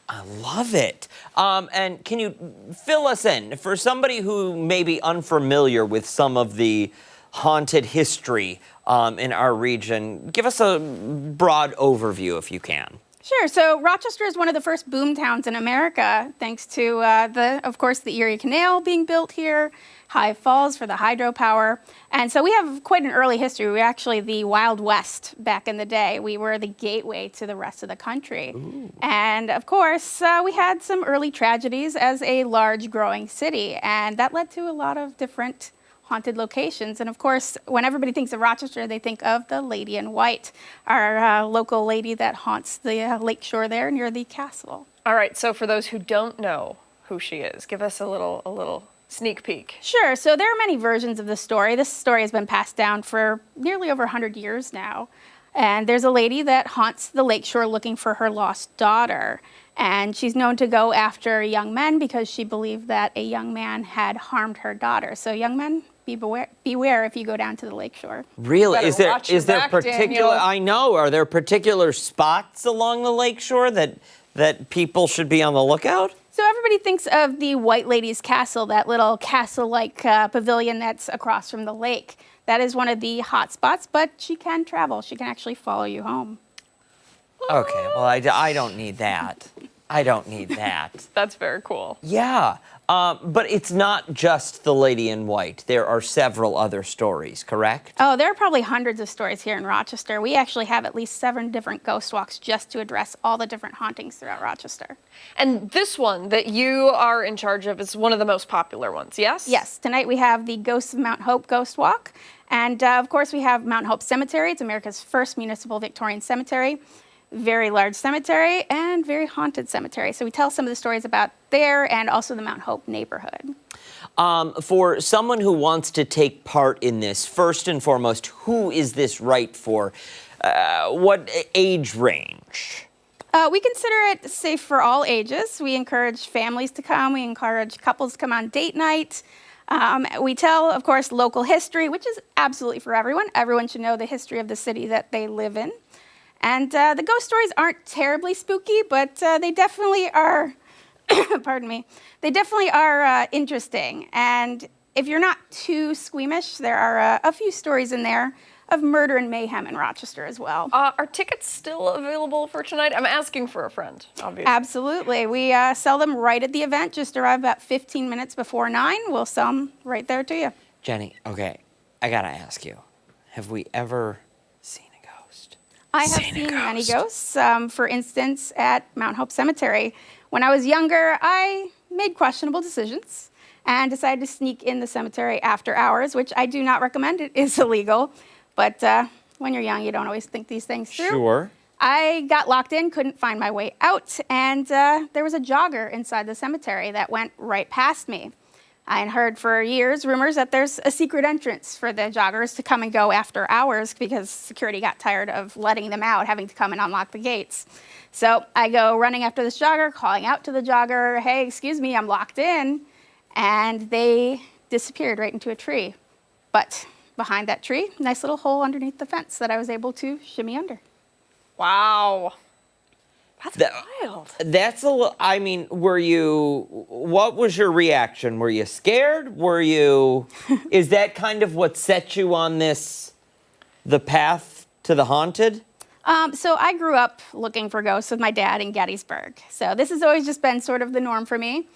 I love it. And can you fill us in for somebody who may be unfamiliar with some of the haunted history in our region? Give us a broad overview if you can. Sure. So Rochester is one of the first boom towns in America, thanks to of course, the Erie Canal being built here, High Falls for the hydropower. And so we have quite an early history. We're actually the Wild West back in the day. We were the gateway to the rest of the country. Ooh. And of course, we had some early tragedies as a large growing city, and that led to a lot of different haunted locations. And of course, when everybody thinks of Rochester, they think of the Lady in White, our local lady that haunts the lakeshore there near the castle. All right, so for those who don't know who she is, give us a little sneak peek. Sure, so there are many versions of the story. This story has been passed down for nearly over 100 years now. And there's a lady that haunts the lakeshore looking for her lost daughter. And she's known to go after young men because she believed that a young man had harmed her daughter. So young men, beware if you go down to the lakeshore. Really? Is there particular? Daniel. I know. Are there particular spots along the lakeshore that people should be on the lookout? So everybody thinks of the White Lady's Castle, that little castle-like pavilion that's across from the lake. That is one of the hot spots, but she can travel. She can actually follow you home. Okay, well, I don't need that. I don't need that. That's very cool. Yeah, but it's not just the Lady in White. There are several other stories, correct? Oh, there are probably hundreds of stories here in Rochester. We actually have at least 7 different ghost walks just to address all the different hauntings throughout Rochester. And this one that you are in charge of is one of the most popular ones, yes? Yes. Tonight we have the Ghosts of Mount Hope Ghost Walk. And of course we have Mount Hope Cemetery. It's America's first municipal Victorian cemetery. Very large cemetery and very haunted cemetery. So we tell some of the stories about there and also the Mount Hope neighborhood. For someone who wants to take part in this, first and foremost, who is this right for? What age range? We consider it safe for all ages. We encourage families to come. We encourage couples to come on date night. We tell, of course, local history, which is absolutely for everyone. Everyone should know the history of the city that they live in. And the ghost stories aren't terribly spooky, but they definitely are, pardon me, they definitely are interesting. And if you're not too squeamish, there are a few stories in there of murder and mayhem in Rochester as well. Are tickets still available for tonight? I'm asking for a friend, obviously. Absolutely. We sell them right at the event. Just arrive about 15 minutes before 9. We'll sell them right there to you. Jenny, okay, I gotta ask you, have we ever seen a ghost? I have seen many ghosts. For instance, at Mount Hope Cemetery. When I was younger, I made questionable decisions and decided to sneak in the cemetery after hours, which I do not recommend. It is illegal. But when you're young, you don't always think these things through. Sure. I got locked in, couldn't find my way out, and there was a jogger inside the cemetery that went right past me. I had heard for years rumors that there's a secret entrance for the joggers to come and go after hours because security got tired of letting them out, having to come and unlock the gates. So I go running after this jogger, calling out to the jogger, hey, excuse me, I'm locked in. And they disappeared right into a tree. But behind that tree, nice little hole underneath the fence that I was able to shimmy under. Wow. That's wild. That's a little, I mean, what was your reaction? Were you scared? Is that kind of what set you on the path to the haunted? So I grew up looking for ghosts with my dad in Gettysburg. So this has always just been sort of the norm for me.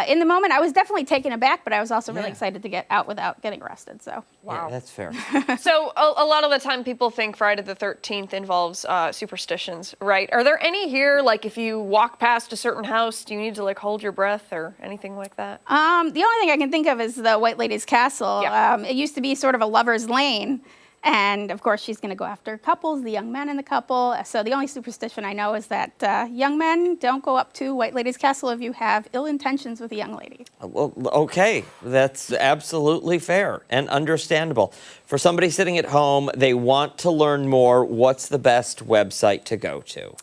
In the moment, I was definitely taken aback, but I was also really excited to get out without getting arrested. So wow, yeah, that's fair. So a lot of the time, people think Friday the 13th involves superstitions, right? Are there any here? Like, if you walk past a certain house, do you need to like hold your breath or anything like that? The only thing I can think of is the White Lady's Castle. Yeah. It used to be sort of a lover's lane. And of course, she's going to go after couples, the young men in the couple. So the only superstition I know is that young men don't go up to White Lady's Castle if you have ill intentions with a young lady. Well, okay, that's absolutely fair and understandable. For somebody sitting at home, they want to learn more. What's the best website to go to?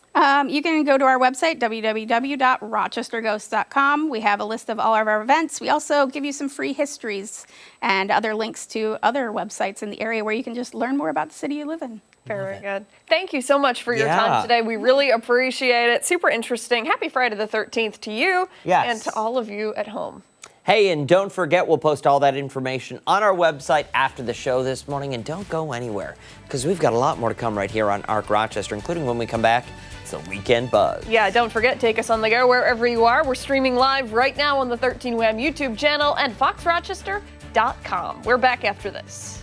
You can go to our website, www.rochesterghosts.com. We have a list of all of our events. We also give you some free histories and other links to other websites in the area where you can just learn more about the city you live in. Very good. Thank you so much for your time today. We really appreciate it. Super interesting. Happy Friday the 13th to you and to all of you at home. Hey, and don't forget, we'll post all that information on our website after the show this morning. And don't go anywhere, because we've got a lot more to come right here on ARC Rochester, including when we come back, it's a Weekend Buzz. Yeah, don't forget, take us on the go wherever you are. We're streaming live right now on the 13 WHAM YouTube channel and foxrochester.com. We're back after this.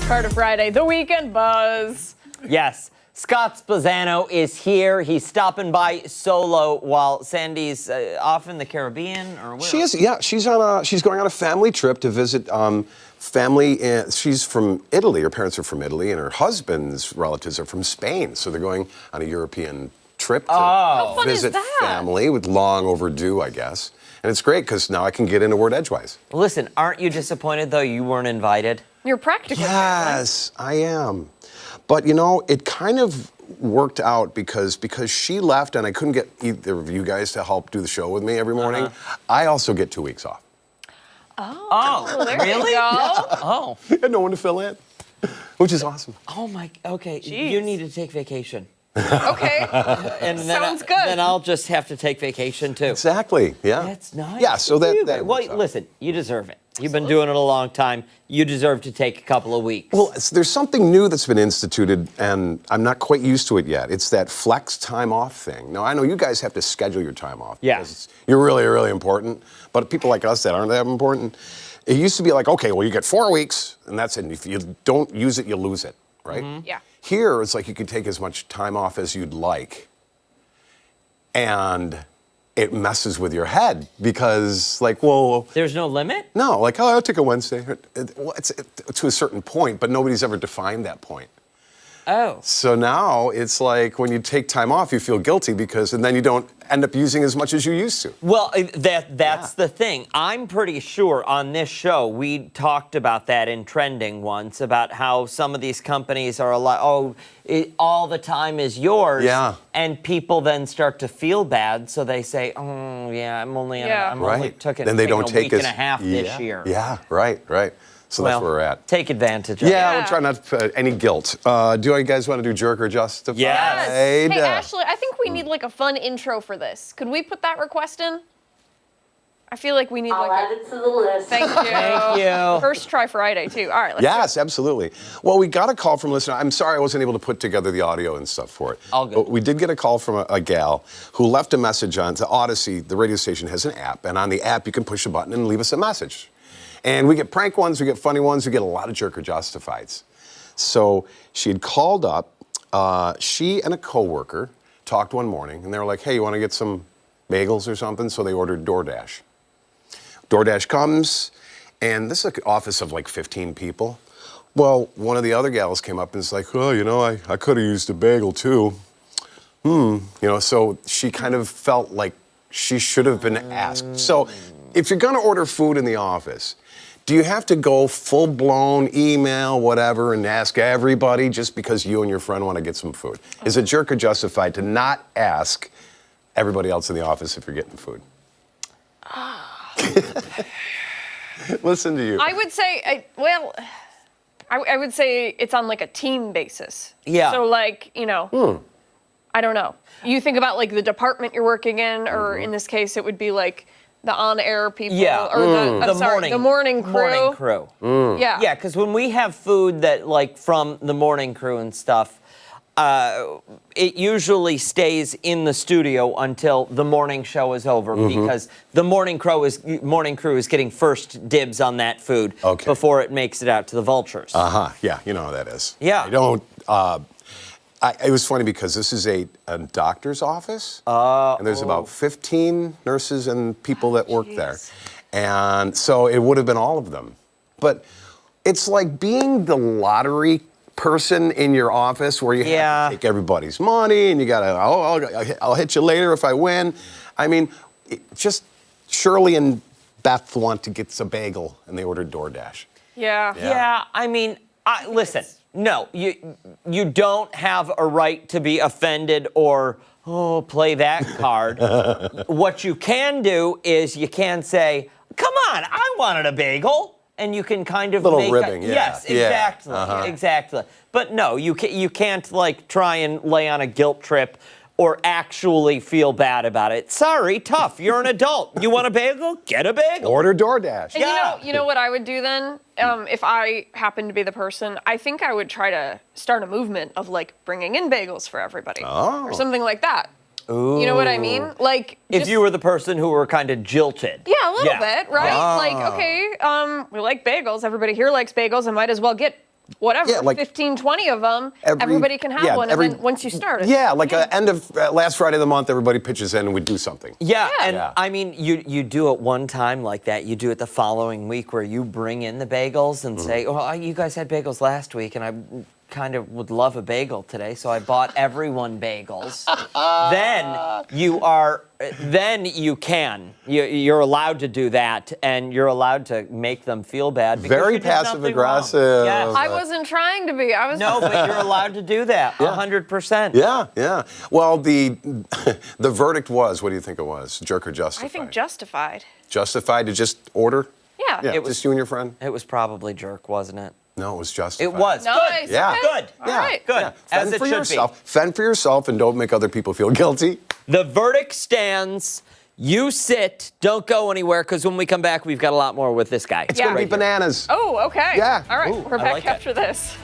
best part of Friday, the weekend buzz. Yes, Scott Spezzano is here. He's stopping by solo while Sandy's off in the Caribbean, or where? She is. Yeah, she's going on a family trip to visit family. She's from Italy. Her parents are from Italy, and her husband's relatives are from Spain. So they're going on a European trip to visit family, with long overdue, I guess. And it's great because now I can get into Word Edgewise. Listen, aren't you disappointed though you weren't invited? You're practically. Yes, I am. But you know, it kind of worked out because she left and I couldn't get either of you guys to help do the show with me every morning. I also get 2 weeks off. Oh, there really? you go. Oh. I had no one to fill in, which is awesome. Oh my, okay, Jeez. you need to take vacation. Okay. And then Sounds good. Then I'll just have to take vacation too. Exactly, yeah. That's nice. Yeah, so that Well, works out. listen, you deserve it. You've been doing it a long time. You deserve to take a couple of weeks. Well, there's something new that's been instituted, and I'm not quite used to it yet. It's that flex time off thing. Now, I know you guys have to schedule your time off. Yes. You're really, really important. But people like us that aren't that important, it used to be like, okay, well, you get 4 weeks, and that's it. And if you don't use it, you lose it, right? Yeah. Here, it's like you can take as much time off as you'd like. And it messes with your head because, like, well... There's no limit? No, like, oh, I'll take a Wednesday. Well, it's to a certain point, but nobody's ever defined that point. Oh. So now it's like when you take time off, you feel guilty and then you don't end up using as much as you used to. Well, that's the thing. I'm pretty sure on this show we talked about that in Trending once, about how some of these companies are all the time is yours. Yeah. And people then start to feel bad, so they say, oh yeah, I'm only Then they don't a take week and a half this year. Yeah, right. So that's where we're at. Take advantage of it. Yeah, we'll try not to put any guilt. Do you guys want to do Jerk or Justified? Yes. Hey, Ashley, I think we need like a fun intro for this. Could we put that request in? I feel like we need I'll add it to the list. Thank you. Thank you. First try Friday, too. All right, let's Yes, absolutely. Well, we got a call from a listener. I'm sorry I wasn't able to put together the audio and stuff for it. All good. But we did get a call from a gal who left a message on the Odyssey. The radio station has an app, and on the app you can push a button and leave us a message. And we get prank ones, we get funny ones, we get a lot of Jerk or Justifieds. So she had called up. She and a coworker talked one morning, and they were like, hey, you want to get some bagels or something? So they ordered DoorDash. DoorDash comes, and this is an office of like 15 people. Well, one of the other gals came up and was like, oh, you know, I could have used a bagel too. You know, so she kind of felt like she should have been asked. So if you're going to order food in the office, do you have to go full-blown email, whatever, and ask everybody just because you and your friend want to get some food? Is it Jerk or Justified to not ask everybody else in the office if you're getting food? Listen to you. I would say, I would say it's on like a team basis. Yeah. So like, you know, I don't know. You think about like the department you're working in, or in this case, it would be like the on-air people, or the morning crew. Morning crew. Yeah. Yeah, because when we have food that like from the morning crew and stuff, it usually stays in the studio until the morning show is over, because the morning crew is getting first dibs on that food before it makes it out to the vultures. Yeah, you know how that is. Yeah. I don't. It was funny because this is a doctor's office, and there's about 15 nurses and people that work there. And so it would have been all of them. But it's like being the lottery person in your office where you have to take everybody's money and you got to, I'll hit you later if I win. I mean, just Shirley and Beth want to get a bagel and they ordered DoorDash. Yeah. I mean, listen. No, you don't have a right to be offended or, play that card. What you can do is you can say, come on, I wanted a bagel. And you can kind of little make ribbing, Yes, exactly, exactly. But no, you can't like try and lay on a guilt trip or actually feel bad about it. Sorry, tough. You're an adult. You want a bagel? Get a bagel. Order DoorDash. And you know what I would do then? If I happen to be the person, I think I would try to start a movement of like bringing in bagels for everybody or something like that. Ooh. You know what I mean? Like if you were the person who were kind of jilted. Yeah, a little bit, right? Like, okay, we like bagels. Everybody here likes bagels. I might as well get whatever, Yeah, like 15, 20 of them, everybody can have one, and then once you start it. Yeah, like end of last Friday of the month, everybody pitches in and we do something. Yeah, and I mean, you do it one time like that. You do it the following week where you bring in the bagels and say, "Oh, you guys had bagels last week, and I kind of would love a bagel today, so I bought everyone bagels." Then you're allowed to do that, and you're allowed to make them feel bad. Very passive aggressive. Yes. I wasn't trying to be. I was. No, but you're allowed to do that. 100%. Yeah, yeah. Well, the verdict was, what do you think it was? Jerk or justified? I think justified. Justified to just order? Yeah. Yeah, just you and your friend? It was probably jerk, wasn't it? No, it was justified. It was. Nice. Good. Yeah. Okay. Good. All right. Good. Yeah. As Fend it for should yourself. Fend for yourself and don't make other people feel guilty. The verdict stands. You sit. Don't go anywhere, because when we come back, we've got a lot more with this guy. It's going to be bananas. Oh, okay. Yeah. All right. Ooh, We're I back like it. after this.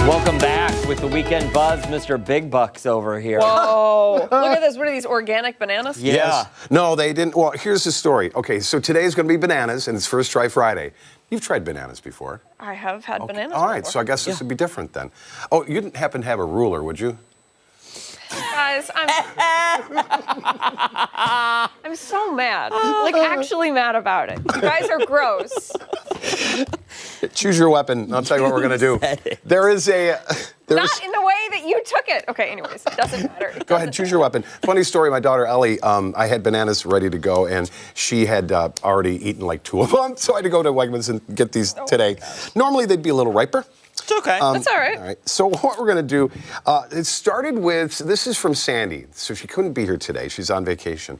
Welcome back with the Weekend Buzz, Mr. Big Bucks over here. Whoa. Look at this. What are these, organic bananas? Yeah. Yes. No, they didn't. Well, here's the story. Okay, so today's going to be bananas, and it's First Try Friday. You've tried bananas before. I have had bananas All right, before. so I guess this would be different then. Oh, you didn't happen to have a ruler, would you? Guys, I'm so mad. Like, actually mad about it. You guys are gross. Choose your weapon. I'll tell you what we're going to do. There is a... Not in the way that you took it. Okay, anyways, it doesn't matter. Go ahead, choose your weapon. Funny story, my daughter Ellie, I had bananas ready to go, and she had already eaten like 2 of them, so I had to go to Wegmans and get these today. Normally, they'd be a little riper. It's okay. That's all right. All right. So what we're going to do, it started with, this is from Sandy, so she couldn't be here today. She's on vacation.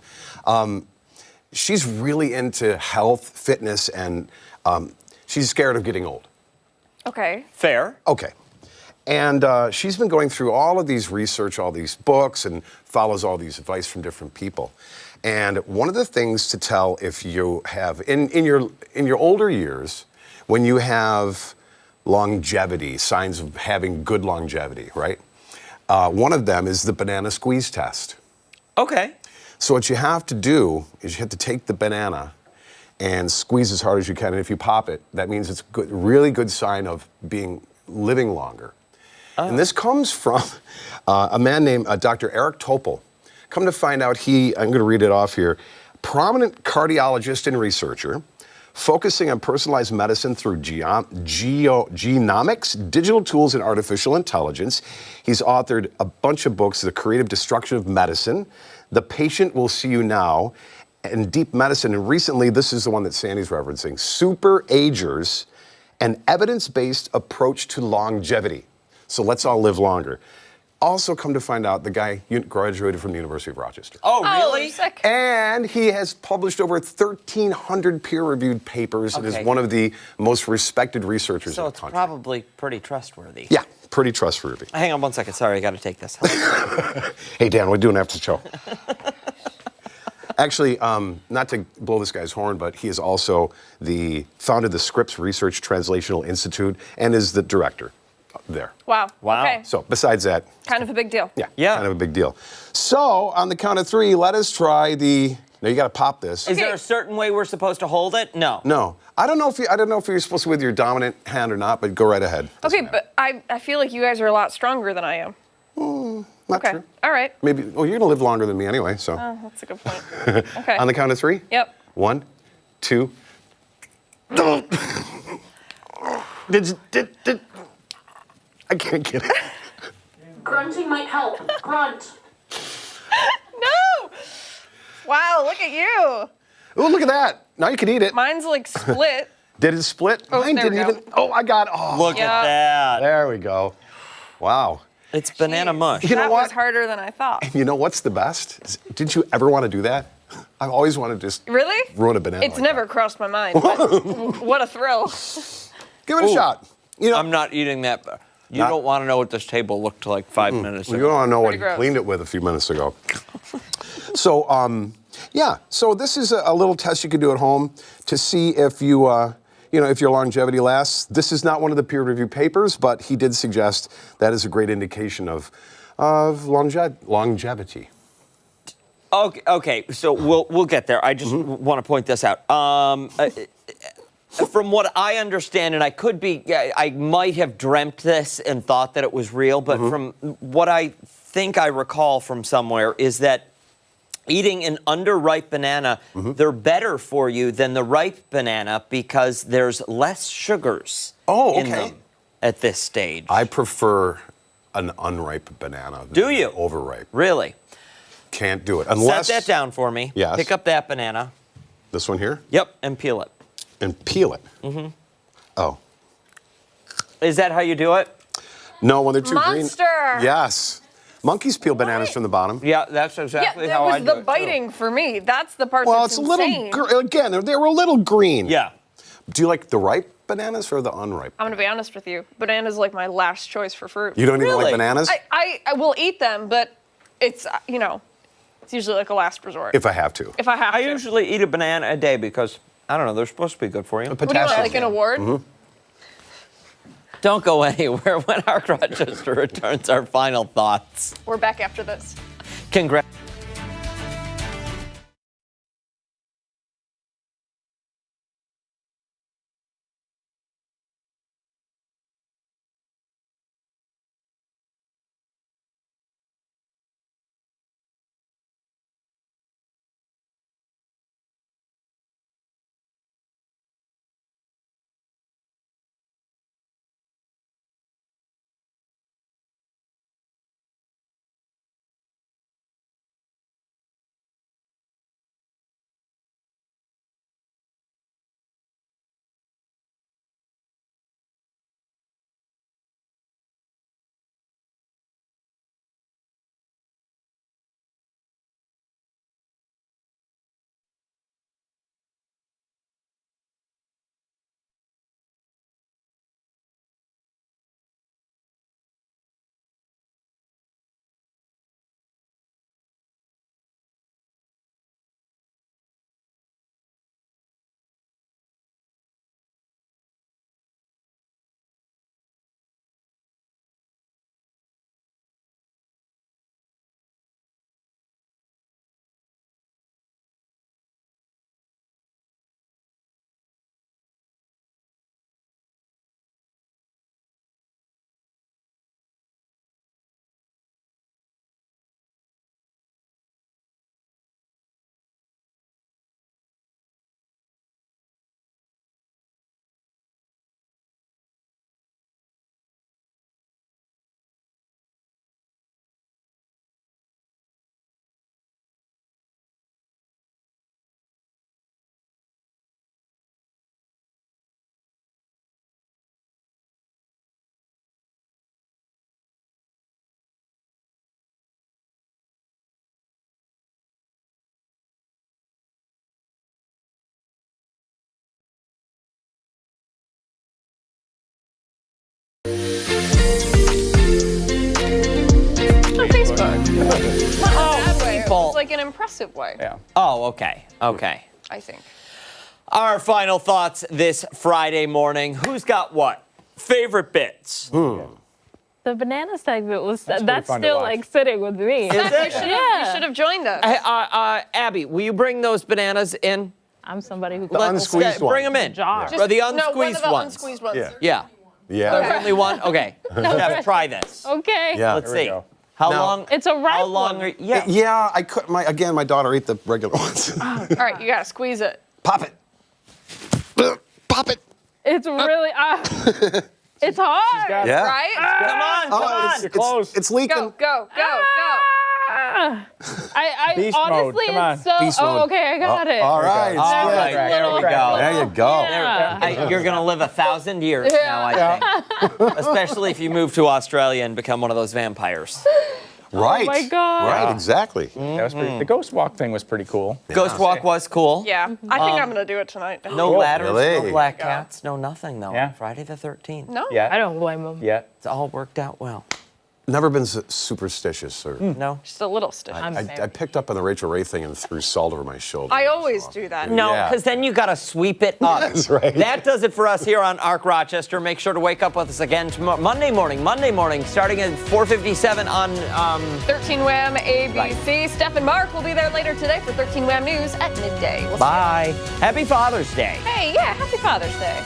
She's really into health, fitness, and she's scared of getting old. Okay. Fair. Okay. And she's been going through all of these research, all these books, and follows all these advice from different people. And one of the things to tell if you have, in your older years, when you have longevity, signs of having good longevity, right? One of them is the banana squeeze test. Okay. So what you have to do is you have to take the banana and squeeze as hard as you can. And if you pop it, that means it's a really good sign of living longer. And this comes from a man named Dr. Eric Topol. Come to find out, I'm going to read it off here, prominent cardiologist and researcher focusing on personalized medicine through genomics, digital tools, and artificial intelligence. He's authored a bunch of books, The Creative Destruction of Medicine, The Patient Will See You Now, and Deep Medicine. And recently, this is the one that Sandy's referencing, Super Agers, an evidence-based approach to longevity. So let's all live longer. Also, come to find out, the guy graduated from the University of Rochester. Oh, really? Sick. And he has published over 1,300 peer-reviewed papers and is one of the most respected researchers in the country. So it's probably pretty trustworthy. Yeah, pretty trustworthy. Hang on one second. Sorry, I got to take this. Hey, Dan, we're doing after the show. Actually, not to blow this guy's horn, but he is also founded the Scripps Research Translational Institute and is the director there. Wow. Okay. So besides that, Kind of a big deal. yeah, kind of a big deal. So on the count of 3, let us try the. Now you got to pop this. Is there a certain way we're supposed to hold it? No. No, I don't know if you're supposed to with your dominant hand or not, but go right ahead. Okay, but I feel like you guys are a lot stronger than I am. Not true. All right. Maybe. Well, you're gonna live longer than me anyway, so. Oh, that's a good point. Okay. On the count of 3. Yep. 1, 2. I can't get it. Grunting might help. Grunt. No! Wow, look at you. Oh, look at that. Now you can eat it. Mine's like split. Did it split? Oh, Mine there we didn't go. even. Oh, I got. Oh, Look at that. There we go. Wow. It's banana mush. You know That what? was harder than I thought. You know what's the best? Didn't you ever want to do that? I've always wanted to just Really? ruin a banana. It's like never crossed my mind. But what a thrill. Give it a shot. You know, I'm not eating that. You don't want to know what this table looked like 5 minutes ago. You don't want to know what he gross. cleaned it with a few minutes ago. So, yeah. So this is a little test you can do at home to see if if your longevity lasts. This is not one of the peer-reviewed papers, but he did suggest that is a great indication of longevity. Okay. So we'll get there. I just want to point this out. From what I understand, and I might have dreamt this and thought that it was real, but from what I think I recall from somewhere is that eating an underripe banana, they're better for you than the ripe banana because there's less sugars in them at this stage. I prefer an unripe banana than Do you? an overripe. Really? Can't do it. Unless. Set that down for me. Yes. Pick up that banana. This one here? Yep, and peel it. And peel it? Oh. Is that how you do it? No, when they're too green. Monster! Yes. Monkeys peel bananas from the bottom. Yeah, that's exactly Yeah, how that I was do the it, biting for me. That's the part Well, that's it's a insane. little, again, they were a little green. Yeah. Do you like the ripe bananas or the unripe? I'm going to be honest with you. Banana's like my last choice for fruit. You don't even like bananas? I will eat them, but it's, it's usually like a last resort. If I have to. If I have I to. usually eat a banana a day because, I don't know, they're supposed to be good for you. What do you want, like an award? Don't go anywhere. When our Rochester returns, our final thoughts. We're back after this. Congrats. like an impressive way. Yeah. Oh, okay. Okay. I think. Our final thoughts this Friday morning. Who's got what? Favorite bits? The banana segment was That's that's fun to still watch. like sitting with me. Is it? You should have joined us. Abby, will you bring those bananas in? I'm somebody who unsqueezed Bring them in. jar. Or the No, one of unsqueezed the ones. unsqueezed ones. Yeah. Yeah. Yeah. There's only one? Okay. Chef, try this. Okay. Yeah. Let's Here we see. go. How Now- long? It's a ripe How long one. are yeah. Yeah, I could. My daughter ate the regular ones. All right, you gotta squeeze it. Pop it. Pop it. It's really it's hard. Yeah. Right? Come on, come on. You're close. It's leaking. Go, go, go, I Beast mode, honestly come on. it's so Beast mode. okay, I got it. All right. All right, there we go. There you go. Yeah. You're gonna live 1,000 years now, I think. Especially if you move to Australia and become one of those vampires. Right. my God. Right, exactly. That was pretty, the ghost walk thing was pretty cool. Ghost walk was cool. Yeah, I think I'm gonna do it tonight. No ladders, Really? no black cats, no nothing though. Yeah. Friday the 13th. No? Yeah. I don't blame them. Yeah. It's all worked out well. Never been superstitious. Or No? Just a little stiff. I picked up on the Rachel Ray thing and threw salt over my shoulder. I always do that. No, Yeah. because then you got to sweep it up. That's right. That does it for us here on Arc Rochester. Make sure to wake up with us again tomorrow, Monday morning, starting at 4:57 on 13 Wham ABC. Steph and Mark will be there later today for 13 Wham News at midday. We'll see you. Bye. Happy Father's Day. Hey, yeah, happy Father's Day.